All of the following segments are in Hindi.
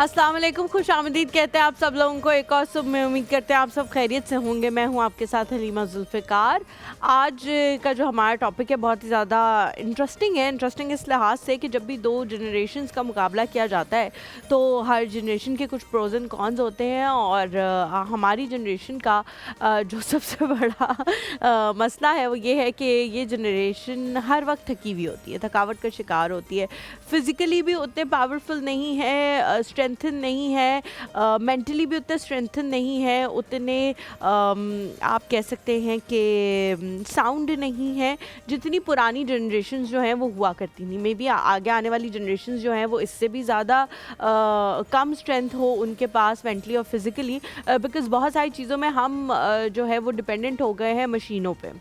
अस्सलाम वालेकुम, खुशामदीद कहते हैं आप सब लोगों को एक और सुबह में। उम्मीद करते हैं आप सब खैरियत से होंगे। मैं हूं आपके साथ हलीमा जुल्फ़िकार। आज का जो हमारा टॉपिक है बहुत ही ज़्यादा इंटरेस्टिंग है। इंटरेस्टिंग इस लिहाज से कि जब भी दो जनरेशन्स का मुकाबला किया जाता है तो हर जनरेशन के कुछ प्रोज एंड कॉन्स होते हैं। और हमारी जनरेशन का जो सबसे बड़ा मसला है वो ये है कि ये जनरेशन हर वक्त थकी हुई होती है, थकावट का शिकार होती है। फ़िज़िकली भी उतने पावरफुल नहीं है, स्ट्रेंथन नहीं है, मेंटली भी उतने स्ट्रेंथन नहीं है, उतने आप कह सकते हैं कि साउंड नहीं है जितनी पुरानी जनरेशन्स जो हैं वो हुआ करती थी। मे बी आगे आने वाली जनरेशन्स जो हैं वो इससे भी ज़्यादा कम स्ट्रेंथ हो उनके पास मेंटली और फिज़िकली, बिकॉज़ बहुत सारी चीज़ों में हम जो है वो डिपेंडेंट हो गए हैं मशीनों पे।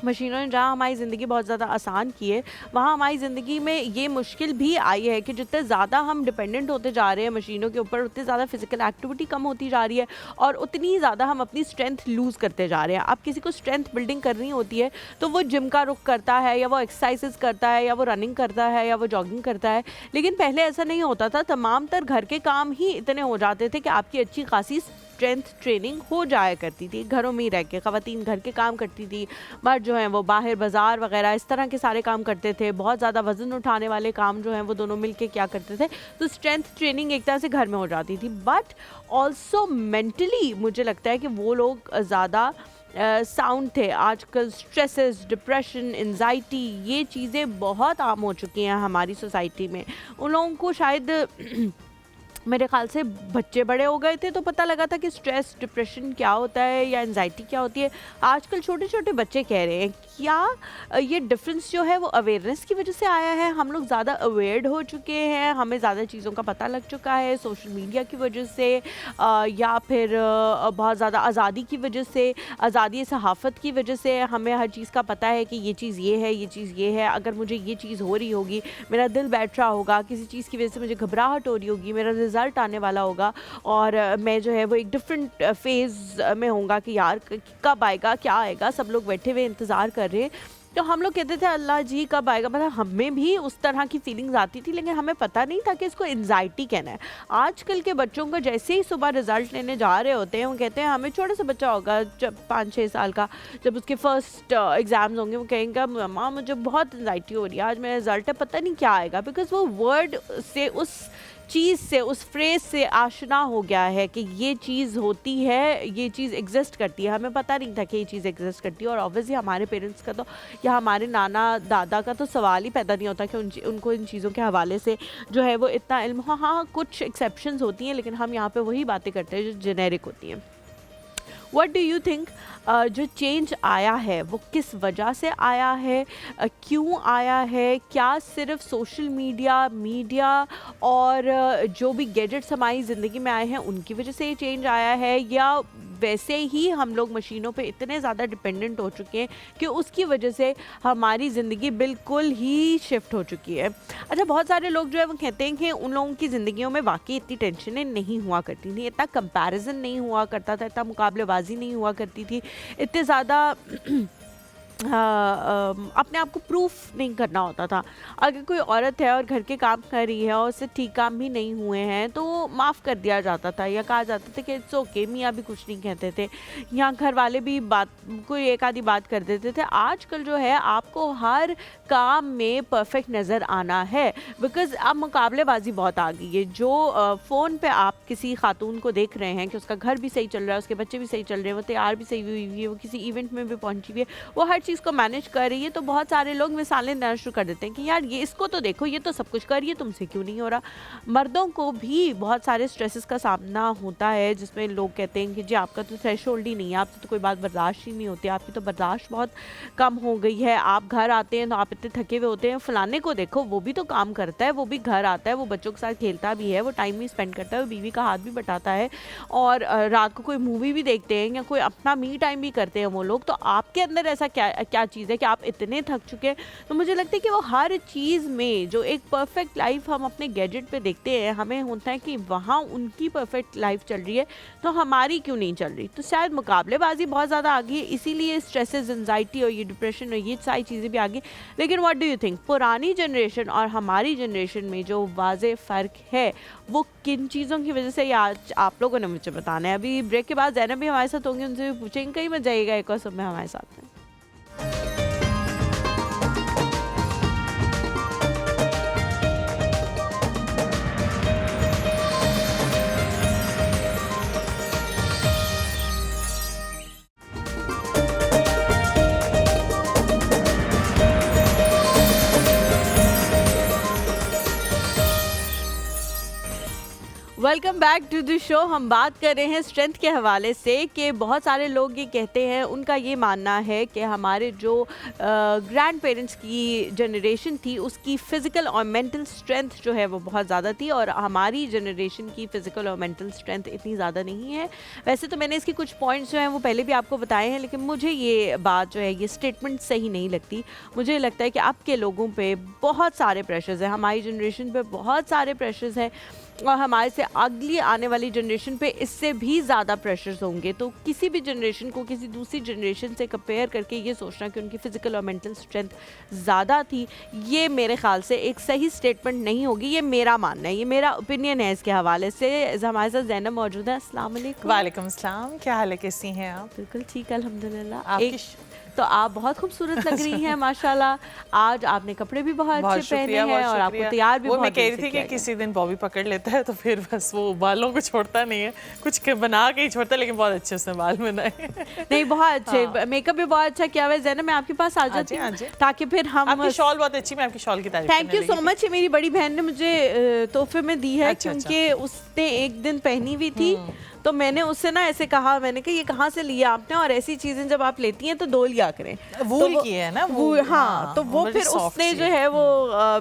मशीनों ने जहाँ हमारी ज़िंदगी बहुत ज़्यादा आसान की है, वहाँ हमारी ज़िंदगी में ये मुश्किल भी आई है कि जितने ज़्यादा हम डिपेंडेंट होते जा रहे हैं मशीनों के ऊपर, उतनी ज़्यादा फिजिकल एक्टिविटी कम होती जा रही है और उतनी ज़्यादा हम अपनी स्ट्रेंथ लूज़ करते जा रहे हैं। अब किसी को स्ट्रेंथ बिल्डिंग करनी होती है तो वो जिम का रुख करता है, या वो एक्सरसाइजेस करता है, या वो रनिंग करता है, या वो जॉगिंग करता है। लेकिन पहले ऐसा नहीं होता था। तमाम तर घर के काम ही इतने हो जाते थे कि आपकी अच्छी खासी स्ट्रेंथ ट्रेनिंग हो जाया करती थी। घरों में ही रह के ख़वातीन घर के काम करती थी, मर्द जो हैं वो बाहर बाज़ार वगैरह इस तरह के सारे काम करते थे। बहुत ज़्यादा वज़न उठाने वाले काम जो हैं वो दोनों मिल के क्या करते थे, तो स्ट्रेंथ ट्रेनिंग एक तरह से घर में हो जाती थी। बट ऑल्सो मेंटली मुझे लगता है कि वो लोग ज़्यादा साउंड थे। आजकल स्ट्रेसेस, डिप्रेशन, एंजाइटी, ये चीज़ें बहुत आम हो चुकी हैं हमारी सोसाइटी में। उन लोगों को शायद मेरे ख़्याल से बच्चे बड़े हो गए थे तो पता लगा था कि स्ट्रेस, डिप्रेशन क्या होता है या एंजाइटी क्या होती है। आजकल छोटे छोटे बच्चे कह रहे हैं। क्या ये डिफरेंस जो है वो अवेयरनेस की वजह से आया है? हम लोग ज़्यादा अवेयर्ड हो चुके हैं, हमें ज़्यादा चीज़ों का पता लग चुका है सोशल मीडिया की वजह से, या फिर बहुत ज़्यादा आज़ादी की वजह से, आज़ादी सहाफ़त की वजह से हमें हर चीज़ का पता है कि ये चीज़ ये है, ये चीज़ ये है। अगर मुझे ये चीज़ हो रही होगी, मेरा दिल बैठ रहा होगा, किसी चीज़ की वजह से मुझे घबराहट हो रही होगी, मेरा रिज़ल्ट आने वाला होगा और मैं जो है वो एक डिफरेंट फ़ेज़ में होऊंगा कि यार कब आएगा, क्या आएगा। सब लोग बैठे हुए इंतज़ार कर रहे हैं। तो हम लोग कहते थे अल्लाह जी कब आएगा। मतलब हमें भी उस तरह की फीलिंग्स आती थी, लेकिन हमें पता नहीं था कि इसको एंजाइटी कहना है। आजकल के बच्चों को जैसे ही सुबह रिजल्ट लेने जा रहे होते हैं, वो कहते हैं, हमें छोटा सा बच्चा होगा जब 5-6 साल का, जब उसके फर्स्ट एग्ज़ाम्स होंगे, वो कहेंगे मम्मा मुझे बहुत एंजाइटी हो रही है, आज मेरा रिजल्ट है, पता नहीं क्या आएगा। बिकॉज़ वो वर्ड से, उस चीज़ से, उस फ्रेज़ से आशना हो गया है कि ये चीज़ होती है, ये चीज़ एग्जिस्ट करती है। हमें पता नहीं था कि ये चीज़ एग्जिस्ट करती है। और ऑब्वियसली हमारे पेरेंट्स का तो या हमारे नाना दादा का तो सवाल ही पैदा नहीं होता कि उनको इन चीज़ों के हवाले से जो है वो इतना इल्म हो। हाँ, कुछ एक्सेप्शंस होती हैं, लेकिन हम यहाँ पे वही बातें करते हैं जो जेनेरिक होती हैं। व्हाट डू यू थिंक जो चेंज आया है वो किस वजह से आया है, क्यों आया है? क्या सिर्फ सोशल मीडिया और जो भी गैजेट्स हमारी ज़िंदगी में आए हैं उनकी वजह से ये चेंज आया है, या वैसे ही हम लोग मशीनों पे इतने ज़्यादा डिपेंडेंट हो चुके हैं कि उसकी वजह से हमारी ज़िंदगी बिल्कुल ही शिफ्ट हो चुकी है? अच्छा, बहुत सारे लोग जो है वो कहते हैं कि उन लोगों की ज़िंदगियों में वाकई इतनी टेंशनें नहीं हुआ करती थी, इतना कंपैरिजन नहीं हुआ करता था, इतना मुकाबलेबाजी नहीं हुआ करती थी, इतने ज़्यादा अपने आप को प्रूफ नहीं करना होता था। अगर कोई औरत है और घर के काम कर रही है और उससे ठीक काम भी नहीं हुए हैं तो माफ़ कर दिया जाता था, या कहा जाता था कि इट्स ओके, मियाँ भी कुछ नहीं कहते थे, या घर वाले भी कोई एक आधी बात कर देते थे। आजकल जो है आपको हर काम में परफेक्ट नज़र आना है, बिकॉज़ अब मुकाबलेबाजी बहुत आ गई है। जो फ़ोन पे आप किसी खातून को देख रहे हैं कि उसका घर भी सही चल रहा है, उसके बच्चे भी सही चल रहे हैं, वो तैयार भी सही हुई है, वो किसी इवेंट में भी पहुंची हुई है, वो हर चीज़ को मैनेज कर रही है, तो बहुत सारे लोग मिसालें देना शुरू कर देते हैं कि यार ये इसको तो देखो, ये तो सब कुछ कर रही है, तुमसे क्यों नहीं हो रहा। मर्दों को भी बहुत सारे स्ट्रेसेस का सामना होता है, जिसमें लोग कहते हैं कि जी आपका तो थ्रेशोल्ड ही नहीं है, आपसे तो कोई बात बर्दाश्त ही नहीं होती, आपकी तो बर्दाश्त बहुत कम हो गई है। आप घर आते हैं तो आप इतने थके हुए होते हैं, फलाने को देखो वो भी तो काम करता है, वो भी घर आता है, वो बच्चों के साथ खेलता भी है, वो टाइम भी स्पेंड करता है, वो बीवी का हाथ भी बटाता है, और रात को कोई मूवी भी देखते हैं या कोई अपना मी टाइम भी करते हैं वो लोग। तो आपके अंदर ऐसा क्या क्या चीज़ है कि आप इतने थक चुके हैं। तो मुझे लगता है कि वो हर चीज़ में जो एक परफेक्ट लाइफ हम अपने गैजेट पे देखते हैं, हमें होता है कि वहाँ उनकी परफेक्ट लाइफ चल रही है तो हमारी क्यों नहीं चल रही। तो शायद मुकाबलेबाजी बहुत ज़्यादा आ गई है, इसीलिए स्ट्रेसेस, एंजाइटी और ये डिप्रेशन और ये सारी चीज़ें भी आ गई। लेकिन व्हाट डू यू थिंक, पुरानी जनरेशन और हमारी जनरेशन में जो वाज़े फ़र्क है वो किन चीज़ों की वजह से, ये आज आप लोगों ने मुझे बताना है। अभी ब्रेक के बाद ज़ैनब भी हमारे साथ होंगे, उनसे भी पूछेंगे, कहीं मत जाइएगा, एक और समय हमारे साथ में। Welcome back to the show. हम बात कर रहे हैं स्ट्रेंथ के हवाले से कि बहुत सारे लोग ये कहते हैं, उनका ये मानना है कि हमारे जो ग्रैंड पेरेंट्स की जनरेशन थी उसकी फ़िज़िकल और मेंटल स्ट्रेंथ जो है वो बहुत ज़्यादा थी और हमारी जनरेशन की फ़िज़िकल और मेंटल स्ट्रेंथ इतनी ज़्यादा नहीं है। वैसे तो मैंने इसके कुछ पॉइंट्स जो हैं वो पहले भी आपको बताए हैं, लेकिन मुझे ये बात जो है, ये स्टेटमेंट सही नहीं लगती। मुझे लगता है कि अब के लोगों पे बहुत सारे प्रेशर्स हैं, हमारी जनरेशन पे बहुत सारे प्रेशर्स हैं और हमारे से अगली आने वाली जनरेशन पे इससे भी ज़्यादा प्रेशर्स होंगे। तो किसी भी जनरेशन को किसी दूसरी जनरेशन से कंपेयर करके ये सोचना कि उनकी फ़िज़िकल और मेंटल स्ट्रेंथ ज़्यादा थी, ये मेरे ख़्याल से एक सही स्टेटमेंट नहीं होगी। ये मेरा मानना है, ये मेरा ओपिनियन है इसके हवाले से। हमारे साथ ज़ैनब मौजूद है। अस्सलाम वालेकुम। वालेकुम अस्सलाम, क्या हाल है, कैसी हैं आप? बिल्कुल ठीक, अल्हम्दुलिल्लाह। आपकी तो आप बहुत खूबसूरत लग रही हैं माशाल्लाह। आज आपने कपड़े भी बहुत अच्छे पहने हैं और आपको तैयार भी वो बहुत मैं कह रही थी कि किसी दिन बॉबी पकड़ लेता है तो फिर बस वो बालों को छोड़ता नहीं है, कुछ बना के ही छोड़ता है, लेकिन बहुत अच्छे उसने बाल बनाए। नहीं, बहुत अच्छे, मेकअप भी बहुत अच्छा किया हुआ है। ज़ैनब मैं आपके पास आ जाती हूँ ताकि फिर हम, आपकी शॉल बहुत अच्छी, मैं आपकी शॉल की तारीफ थैंक यू सो मच। मेरी बड़ी बहन ने मुझे तोहफे में दी है, क्योंकि उसने एक दिन पहनी हुई थी तो मैंने उससे ना ऐसे कहा, मैंने कहा ये कहाँ से लिया आपने, और ऐसी चीजें जब आप लेती हैं तो धो लिया करें। वूल की है ना वूल, हाँ। तो वो फिर उसने जो है वो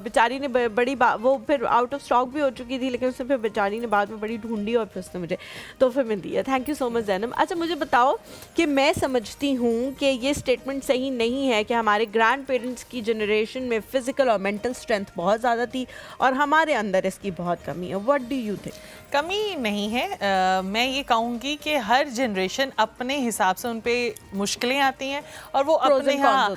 बेचारी ने बड़ी वो फिर आउट ऑफ स्टॉक भी हो चुकी थी, लेकिन उसने फिर बेचारी ने बाद में बड़ी ढूंढी और फिर उसने मुझे तोहफे में दिया। Thank you so much Zainab. अच्छा मुझे बताओ कि मैं समझती हूँ कि ये स्टेटमेंट सही नहीं है कि हमारे ग्रैंड पेरेंट्स की जनरेशन में फ़िज़िकल और मेंटल स्ट्रेंथ बहुत ज़्यादा थी और हमारे अंदर इसकी बहुत कमी है। What do you think? कमी नहीं है, मैं ये कहूँगी कि हर जनरेशन अपने हिसाब से उन पे मुश्किलें आती हैं और वो अपने, हाँ,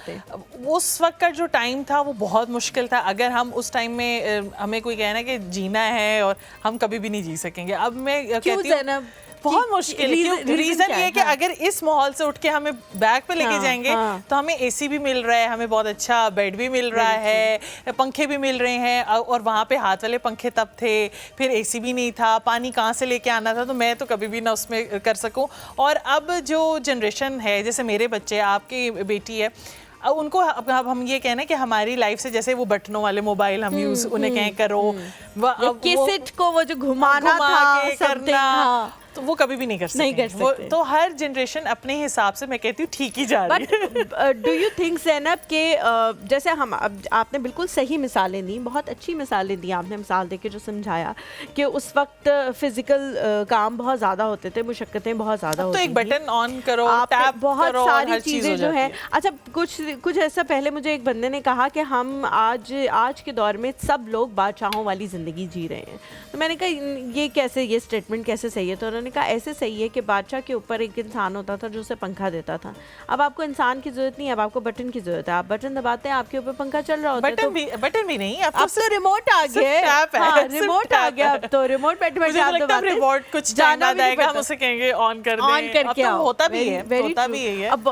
उस वक्त का जो टाइम था वो बहुत मुश्किल था। अगर हम उस टाइम में हमें कोई कहना कि जीना है और हम कभी भी नहीं जी सकेंगे। अब मैं कहती हूँ बहुत मुश्किल है। रीजन ये है कि अगर इस माहौल से उठ के हमें बैग पे लेके जाएंगे तो हमें एसी भी मिल रहा है, हमें बहुत अच्छा बेड भी मिल रहा है, पंखे भी मिल रहे हैं, और वहाँ पे हाथ वाले पंखे तब थे, फिर एसी भी नहीं था, पानी कहाँ से लेके आना था, तो मैं तो कभी भी ना उसमें कर सकूँ। और अब जो जनरेशन है, जैसे मेरे बच्चे, आपकी बेटी है, अब उनको अब हम ये कहना है कि हमारी लाइफ से जैसे वो बटनों वाले मोबाइल हम यूज उन्हें कहें करो, कैसेट को वो जो घुमाना था करना, तो वो कभी भी नहीं कर सकते। तो हर जनरेशन अपने हिसाब से, मैं कहती हूँ, ठीक ही जा रही है। डू यू थिंक ज़ैनब के जैसे हम, आपने बिल्कुल सही मिसालें दी, बहुत अच्छी मिसालें दी आपने, मिसाल देके जो समझाया कि उस वक्त फिजिकल काम बहुत ज़्यादा होते थे, मुशक्क़तें बहुत ज़्यादा होती थी। तो एक बटन ऑन करो, टैप बहुत करो, सारी चीज़ें जो है। अच्छा कुछ ऐसा पहले मुझे एक बंदे ने कहा कि हम आज के दौर में सब लोग बादशाहों वाली ज़िंदगी जी रहे हैं। तो मैंने कहा ये कैसे, ये स्टेटमेंट कैसे सही है? तो उन्होंने कहा ऐसे सही है कि बादशाह के ऊपर एक इंसान होता था जो उसे पंखा देता था। अब आपको इंसान की जरूरत नहीं है, अब आपको बटन की जरूरत है। आप बटन दबाते हैं, आपके ऊपर पंखा चल रहा होता है। बटन भी नहीं, अब तो रिमोट आ गया। हाँ, रिमोट आ गया। अब तो रिमोट पे आप दबाते हैं, रिमोट कुछ टाइम बाद आएगा, हम उसे कहेंगे ऑन कर दे, ऑन करके अब तो होता भी है। अब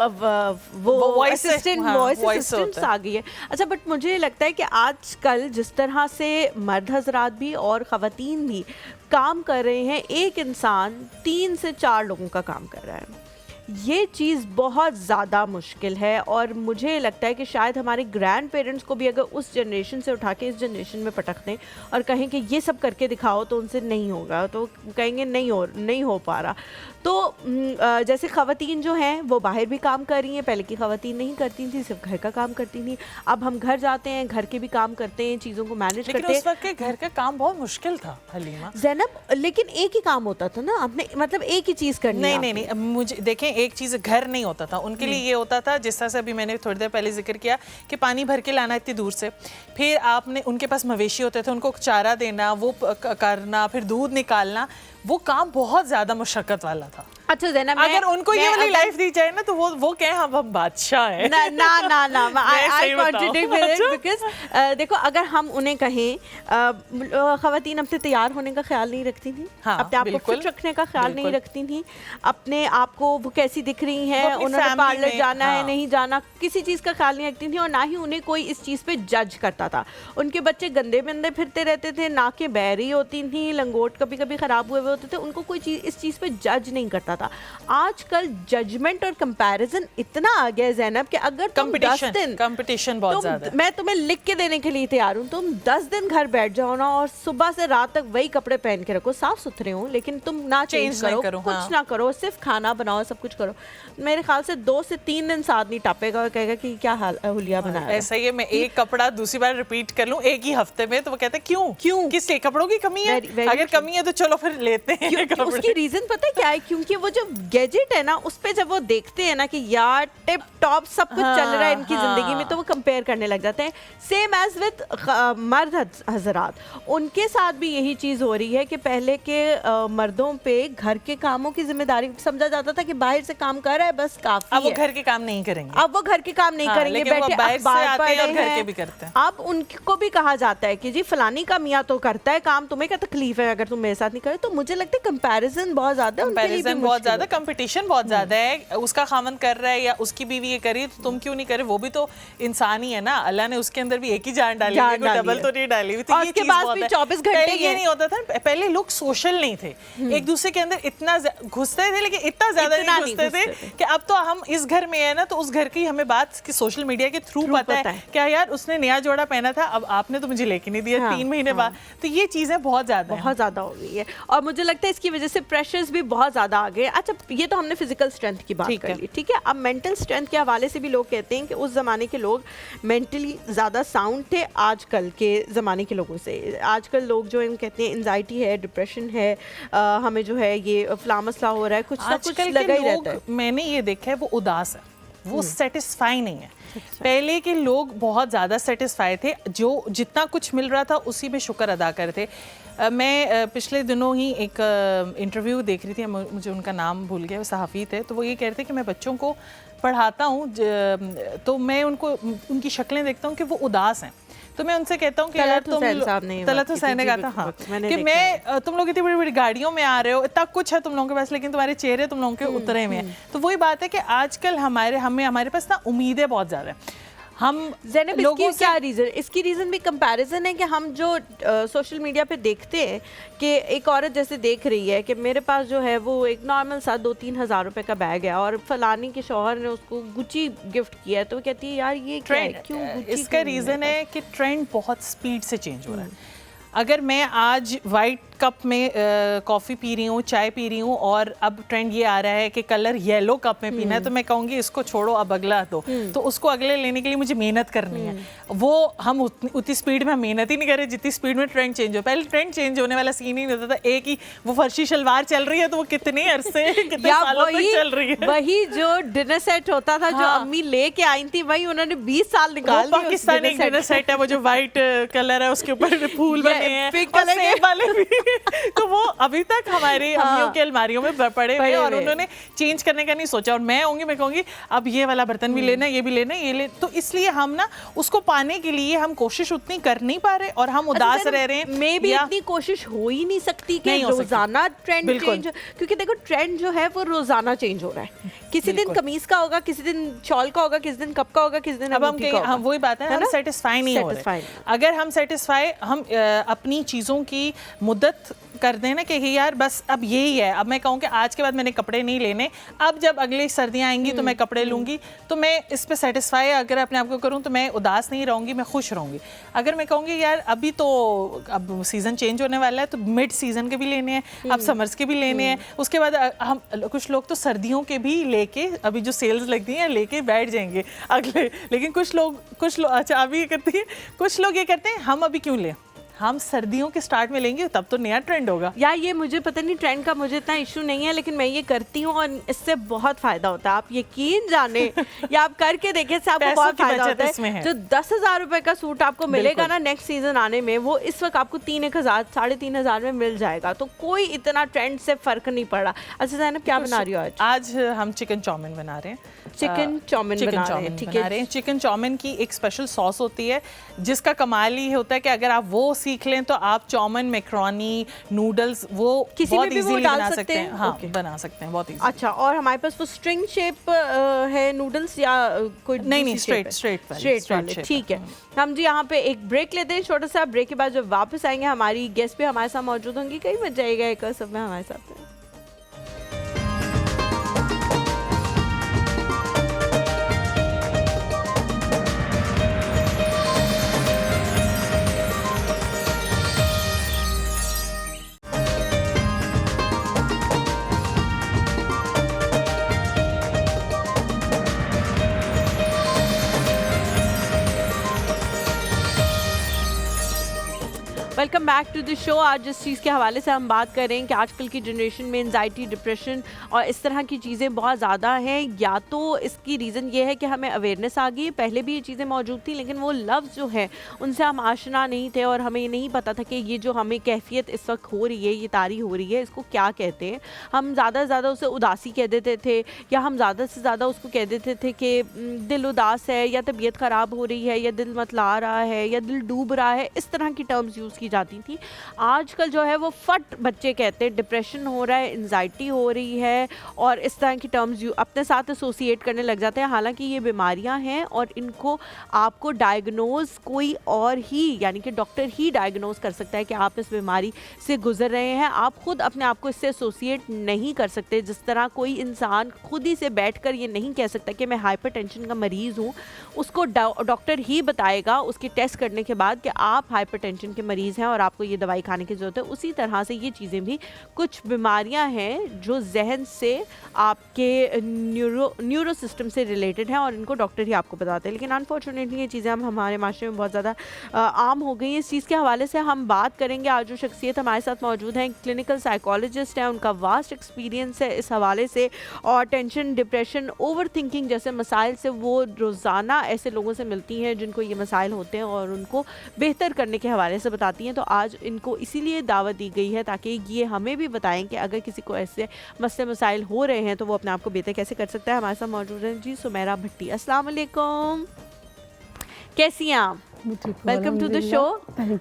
वो वॉइस असिस्टेंट आ गई है। अच्छा बट मुझे लगता है कि आजकल जिस तरह से मर्द हजरात भी और ख़वातीन भी काम कर रहे हैं, एक इंसान 3 से 4 लोगों का काम कर रहा है, ये चीज़ बहुत ज़्यादा मुश्किल है। और मुझे लगता है कि शायद हमारे ग्रैंड पेरेंट्स को भी अगर उस जनरेशन से उठा के इस जनरेशन में पटक दें और कहें कि ये सब करके दिखाओ, तो उनसे नहीं होगा, तो कहेंगे नहीं हो पा रहा। तो जैसे ख़वातीन जो हैं वो बाहर भी काम कर रही हैं, पहले की ख़वातीन नहीं करती थी, सिर्फ घर का काम करती थी। अब हम घर जाते हैं, घर के भी काम करते हैं, चीज़ों को मैनेज करते हैं। लेकिन उस वक्त के घर का काम बहुत मुश्किल था हलीमा ज़ैनब, लेकिन एक ही काम होता था ना, आपने मतलब एक ही चीज़ करनी। नहीं, मुझे देखें, एक चीज़ घर नहीं होता था उनके लिए, ये होता था जिस तरह से अभी मैंने थोड़ी देर पहले जिक्र किया कि पानी भर के लाना इतनी दूर से, फिर आपने उनके पास मवेशी होते थे उनको चारा देना, वो करना, फिर दूध निकालना, वो काम बहुत ज़्यादा मुशक्क़त वाला था। अच्छा ज़ैनब, अगर उनको ये वाली लाइफ दी जाए ना तो वो कहें हम बादशाह हैं। ना आई कॉन्ट्रडिक्ट विद इट, बिकॉज़ देखो अगर हम उन्हें कहें ख़वातीन अपने तैयार होने का ख्याल नहीं रखती थी, हाँ, अपने आप को फिट रखने का ख्याल नहीं रखती थी, अपने आप को वो कैसी दिख रही हैं, उन्होंने पार्लर जाना है नहीं जाना, किसी चीज़ का ख्याल नहीं रखती थी, और ना ही उन्हें कोई इस चीज़ पे जज करता था। उनके बच्चे गंदे बंदे फिरते रहते थे, नाकें बहरी होती थी, लंगोट कभी कभी ख़राब हुए होते थे, उनको कोई चीज़ इस चीज़ पे जज नहीं करता था। आजकल जजमेंट और कंपैरिजन इतना आ गया है ज़ैनब कि अगर तुम 10 दिन कंपटीशन बहुत ज़्यादा है, मैं तुम्हें लिख के देने के लिए तैयार हूँ, तुम 10 दिन घर बैठ जाओ ना और सुबह से रात तक वही कपड़े पहन के रखो, साफ सुथरे हो, लेकिन तुम ना चेंज करो, कुछ ना करो, सिर्फ खाना बनाओ, सब कुछ करो, मेरे ख्याल से 2 से 3 दिन साथ नहीं टापेगा और कहेगा कि क्या हाल हुलिया बनाया। ऐसा ही है, मैं एक कपड़ा दूसरी बार रिपीट कर लूँ एक ही हफ्ते में तो वो कहते हैं क्यों किस लिए, कपड़ों की कमी है, अगर कमी है तो चलो फिर लेते हैं। उसकी रीजन पता है क्या है? क्योंकि वो जो गैजेट है ना उस पे जब वो देखते हैं ना कि यार टिप टॉप सब कुछ चल रहा है इनकी जिंदगी में, तो वो कंपेयर करने लग जाते हैं। सेम एज विद मर्द हजरात, उनके साथ भी यही चीज़ हो रही है कि पहले के मर्दों पे घर के कामों की जिम्मेदारी समझा जाता था कि बाहर से काम कर रहा है बस काफी अब वो घर के काम नहीं करेंगे, अब वो घर के काम नहीं करेंगे, बैठे अखबार पढ़ रहे हैं। अब उनको भी कहा जाता है कि जी फलानी का मियाँ तो करता है काम, तुम्हें क्या तकलीफ है अगर तुम मेरे साथ नहीं करे। तो मुझे लगता है कंपैरिजन बहुत ज्यादा, कंपैरिजन बहुत ज्यादा, कंपटीशन बहुत ज्यादा है, उसका खामन कर रहा है या उसकी बीवी ये करी तो तुम क्यों नहीं करे, वो भी तो इंसान ही है ना, अल्लाह ने उसके अंदर भी एक ही जान डाली है, कोई डबल तो नहीं डाली हुई। तो ये चीज बहुत है, 24 घंटे ये नहीं होता था, पहले लोग सोशल नहीं थे, एक दूसरे के अंदर इतना घुसते थे लेकिन इतना ज्यादा नहीं घुसते थे कि अब तो हम इस घर में है ना तो उस घर की हमें बात की सोशल मीडिया के थ्रू पता है क्या यार उसने नया जोड़ा पहना था, अब आपने तो मुझे लेके नहीं दिया 3 महीने बाद। तो ये चीजें बहुत ज्यादा हो गई है और मुझे लगता है इसकी वजह से प्रेशर्स भी बहुत ज्यादा आ गए। अच्छा ये तो हमने फिजिकल स्ट्रेंथ की बात कर ली, ठीक है। अब मेंटल स्ट्रेंथ के हवाले से भी लोग कहते हैं कि उस ज़माने के लोग मेंटली ज़्यादा साउंड थे आजकल के ज़माने के लोगों से। आजकल लोग जो हैं कहते हैं एंजाइटी है, डिप्रेशन है, हमें जो है ये फला मसला हो रहा है, कुछ ना कुछ लगा ही रहता है। मैंने ये देखा है वो उदास है, वो सेटिस्फाई नहीं है। पहले के लोग बहुत ज़्यादा सेटिस्फाई थे, जो जितना कुछ मिल रहा था उसी में शुक्र अदा करते। मैं पिछले दिनों ही एक इंटरव्यू देख रही थी, मुझे उनका नाम भूल गया, वो सहाफ़ी थे, तो वो ये कह रहे थे कि मैं बच्चों को पढ़ाता हूँ तो मैं उनको उनकी शक्लें देखता हूँ कि वो उदास हैं, तो मैं उनसे कहता हूँ कि यार तलत हुसैन ने कहा था हाँ कि मैं तुम लोग इतनी बड़ी बड़ी गाड़ियों में आ रहे हो, इतना कुछ है तुम लोगों के पास, लेकिन तुम्हारे चेहरे तुम लोगों के उतरे हुए हैं। तो वही बात है कि आजकल हमारे पास ना उम्मीदें बहुत ज़्यादा है। हम लोगों क्या रीज़न, इसकी रीज़न भी कंपैरिजन है कि हम जो सोशल मीडिया पे देखते हैं कि एक औरत जैसे देख रही है कि मेरे पास जो है वो एक नॉर्मल सा 2-3 हज़ार रुपए का बैग है और फलानी के शौहर ने उसको गुची गिफ्ट किया है, तो वो कहती है यार ये ट्रेंड क्यों गुची। इसका रीज़न है कि ट्रेंड बहुत स्पीड से चेंज हो रहा है। अगर मैं आज वाइट कप में कॉफ़ी पी रही हूँ, चाय पी रही हूँ और अब ट्रेंड ये आ रहा है कि कलर येलो कप में पीना है, तो मैं कहूँगी इसको छोड़ो अब अगला दो, तो उसको अगले लेने के लिए मुझे मेहनत करनी है। वो हम उतनी स्पीड में हम मेहनत ही नहीं कर रहे जितनी स्पीड में ट्रेंड चेंज हो। पहले ट्रेंड चेंज होने वाला सीन ही नहीं होता था, एक ही वो फर्शी शलवार चल रही है तो वो कितने अरसे कितने सालों तक चल रही है। वही जो डिनर सेट होता था जो अम्मी लेके आई थी, वही उन्होंने 20 साल निकाल दिए। पाकिस्तानी डिनर सेट है वो जो व्हाइट कलर है, उसके ऊपर फूल बने हैं, पिंक कलर वाले भी तो वो अभी तक हमारी अम्मियों की अलमारियों में पड़े हुए और उन्होंने चेंज करने का नहीं सोचा। और मैं कहूँगी अब ये वाला बर्तन भी लेना, ये भी लेना, ये ले, तो इसलिए हम ना उसको पाने के लिए हम कोशिश उतनी कर नहीं पा रहे और हम उदास रह रहे हैं। मे भी इतनी कोशिश हो ही नहीं सकती कि रोजाना ट्रेंड चेंज, क्योंकि देखो ट्रेंड जो है वो रोजाना चेंज हो रहा है। किसी दिन कमीज का होगा, किसी दिन शॉल का होगा, किसी दिन कप का होगा, किसी दिन अब हम वही बात है, हम सेटिस्फाई नहीं हो रहे। अगर हम सेटिस्फाई हम अपनी चीज़ों की मुद्दत कर देना कि यार बस अब यही है, अब मैं कहूँ कि आज के बाद मैंने कपड़े नहीं लेने, अब जब अगली सर्दियाँ आएंगी तो मैं कपड़े लूँगी, तो मैं इस पे सेटिस्फाई अगर अपने आप को करूँ तो मैं उदास नहीं रहूँगी, मैं खुश रहूँगी। अगर मैं कहूँगी यार अभी तो अब सीज़न चेंज होने वाला है तो मिड सीज़न के भी लेने हैं, अब समर्स के भी लेने हैं, उसके बाद हम कुछ लोग तो सर्दियों के भी लेके अभी जो सेल्स लगती हैं लेके बैठ जाएंगे अगले। लेकिन कुछ लोग अच्छा अभी ये करती है, कुछ लोग ये करते हैं हम अभी क्यों लें, हम सर्दियों के स्टार्ट में लेंगे तब तो नया ट्रेंड होगा। या ये मुझे पता नहीं, ट्रेंड का मुझे इतना इशू नहीं है, लेकिन मैं ये करती हूँ और इससे बहुत फायदा होता है। आप यकीन जाने या आप करके देखें, इससे आपको बहुत फायदा होता है। जो 10,000 रुपए का सूट आपको मिलेगा ना नेक्स्ट सीजन आने में, वो इस वक्त आपको 3,000 3,500 में मिल जाएगा। तो कोई इतना ट्रेंड से फर्क नहीं पड़ रहा। अच्छा ज़ैनब, क्या बना रही हो आज? आज हम चिकन चाउमीन बना रहे हैं। चिकन चाउमीन बना रहे हैं। चिकन चाउमीन की एक स्पेशल सॉस होती है जिसका कमाल ही होता है कि अगर आप वो सीख लें तो आप चाउमीन, मैक्रोनी, नूडल्स वो किसी बहुत में भी इजीली वो डाल बना सकते हैं। हाँ, बना सकते हैं बहुत इजी। अच्छा, और हमारे पास वो स्ट्रिंग शेप है नूडल्स या कोई नहीं, स्ट्रेट वाले। ठीक है, हम जी यहाँ पे एक ब्रेक लेते हैं छोटा सा। ब्रेक के बाद जब वापस आएंगे हमारी गेस्ट भी हमारे साथ मौजूद होंगी। कहीं मत जाएगा, एक और सब में हमारे साथ है। Welcome back to the show. आज जिस चीज़ के हवाले से हम बात कर रहे हैं कि आजकल की जनरेशन में एंजाइटी, डिप्रेशन और इस तरह की चीज़ें बहुत ज़्यादा हैं। या तो इसकी रीज़न ये है कि हमें अवेयरनेस आ गई, पहले भी ये चीज़ें मौजूद थी, लेकिन वो लफ्ज़ जो है उनसे हम आशना नहीं थे और हमें नहीं पता था कि ये जो हमें कैफियत इस वक्त हो रही है, ये तारी हो रही है, इसको क्या कहते हैं। हम ज़्यादा से ज़्यादा उसे उदासी कह देते थे, या हम ज़्यादा से ज़्यादा उसको कह देते थे कि दिल उदास है, या तबीयत ख़राब हो रही है, या दिल मतला रहा है, या दिल डूब रहा है। इस तरह की टर्म्स यूज़ की जाती थी। आजकल जो है वो फट बच्चे कहते हैं डिप्रेशन हो रहा है, एंजाइटी हो रही है, और इस तरह की टर्म्स अपने साथ एसोसिएट करने लग जाते हैं। हालांकि ये बीमारियां हैं और इनको आपको डायग्नोज कोई और ही, यानी कि डॉक्टर ही डायग्नोज कर सकता है कि आप इस बीमारी से गुजर रहे हैं। आप खुद अपने आप को इससे एसोसिएट नहीं कर सकते। जिस तरह कोई इंसान खुद ही से बैठकर ये नहीं कह सकता कि मैं हाइपरटेंशन का मरीज़ हूँ, उसको डॉक्टर ही बताएगा उसके टेस्ट करने के बाद कि आप हाइपरटेंशन के मरीज़ हैं और आपको ये दवाई खाने की ज़रूरत है। उसी तरह से ये चीज़ें भी कुछ बीमारियां हैं जो जहन से, आपके न्यूरो सिस्टम से रिलेटेड हैं और इनको डॉक्टर ही आपको बताते हैं। लेकिन अनफॉर्चुनेटली ये चीज़ें हम हमारे माशरे में बहुत ज़्यादा आम हो गई हैं। इस चीज़ के हवाले से हम बात करेंगे। आज जो शख्सियत हमारे साथ मौजूद हैं, क्लिनिकल साइकोलॉजिस्ट हैं, उनका वास्ट एक्सपीरियंस है इस हवाले से, और टेंशन, डिप्रेशन, ओवर थिंकिंग जैसे मसाइल से वो रोज़ाना ऐसे लोगों से मिलती हैं जिनको ये मसाइल होते हैं और उनको बेहतर करने के हवाले से बताती हैं। तो आज इनको इसीलिए दावत दी गई है ताकि ये हमें भी बताएं कि अगर किसी को ऐसे मसले मसाइल हो रहे हैं तो वो अपने आप को बेहतर कैसे कर सकता है। हमारे साथ मौजूद हैं जी सुमेरा भट्टी। अस्सलाम वालेकुम, कैसी हैं आप? Welcome to the show.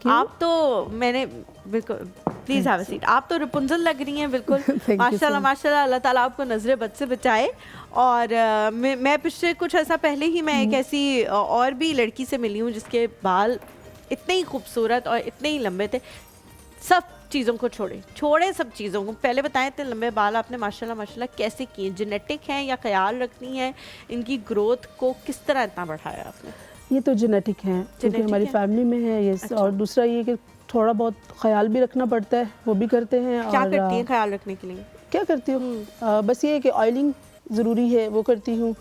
आप तो मैंने बिल्कुल, प्लीज़ हैव अ सीट। आप तो रपुंजल लग रही हैं बिल्कुल। माशाल्लाह माशाल्लाह, अल्लाह ताला आपको नजरे बद से बचाए। और मैं पिछले कुछ ऐसा पहले ही मैं एक ऐसी और भी लड़की से मिली हूँ जिसके बाल इतने ही खूबसूरत और इतने ही लंबे थे। सब चीज़ों को छोड़े सब चीज़ों को। पहले बताएं, इतने लंबे बाल आपने माशाल्लाह माशाल्लाह कैसे किए? जेनेटिक हैं या ख्याल रखनी है इनकी ग्रोथ को? किस तरह इतना बढ़ाया आपने? ये तो जेनेटिक है, क्योंकि हमारी फैमिली में है ये। अच्छा। और दूसरा ये कि थोड़ा बहुत ख्याल भी रखना पड़ता है, वो भी करते हैं। क्या करती हैं ख्याल रखने के लिए? क्या करती हूँ, बस ये है कि ऑयलिंग ज़रूरी है, वो करती हूँ,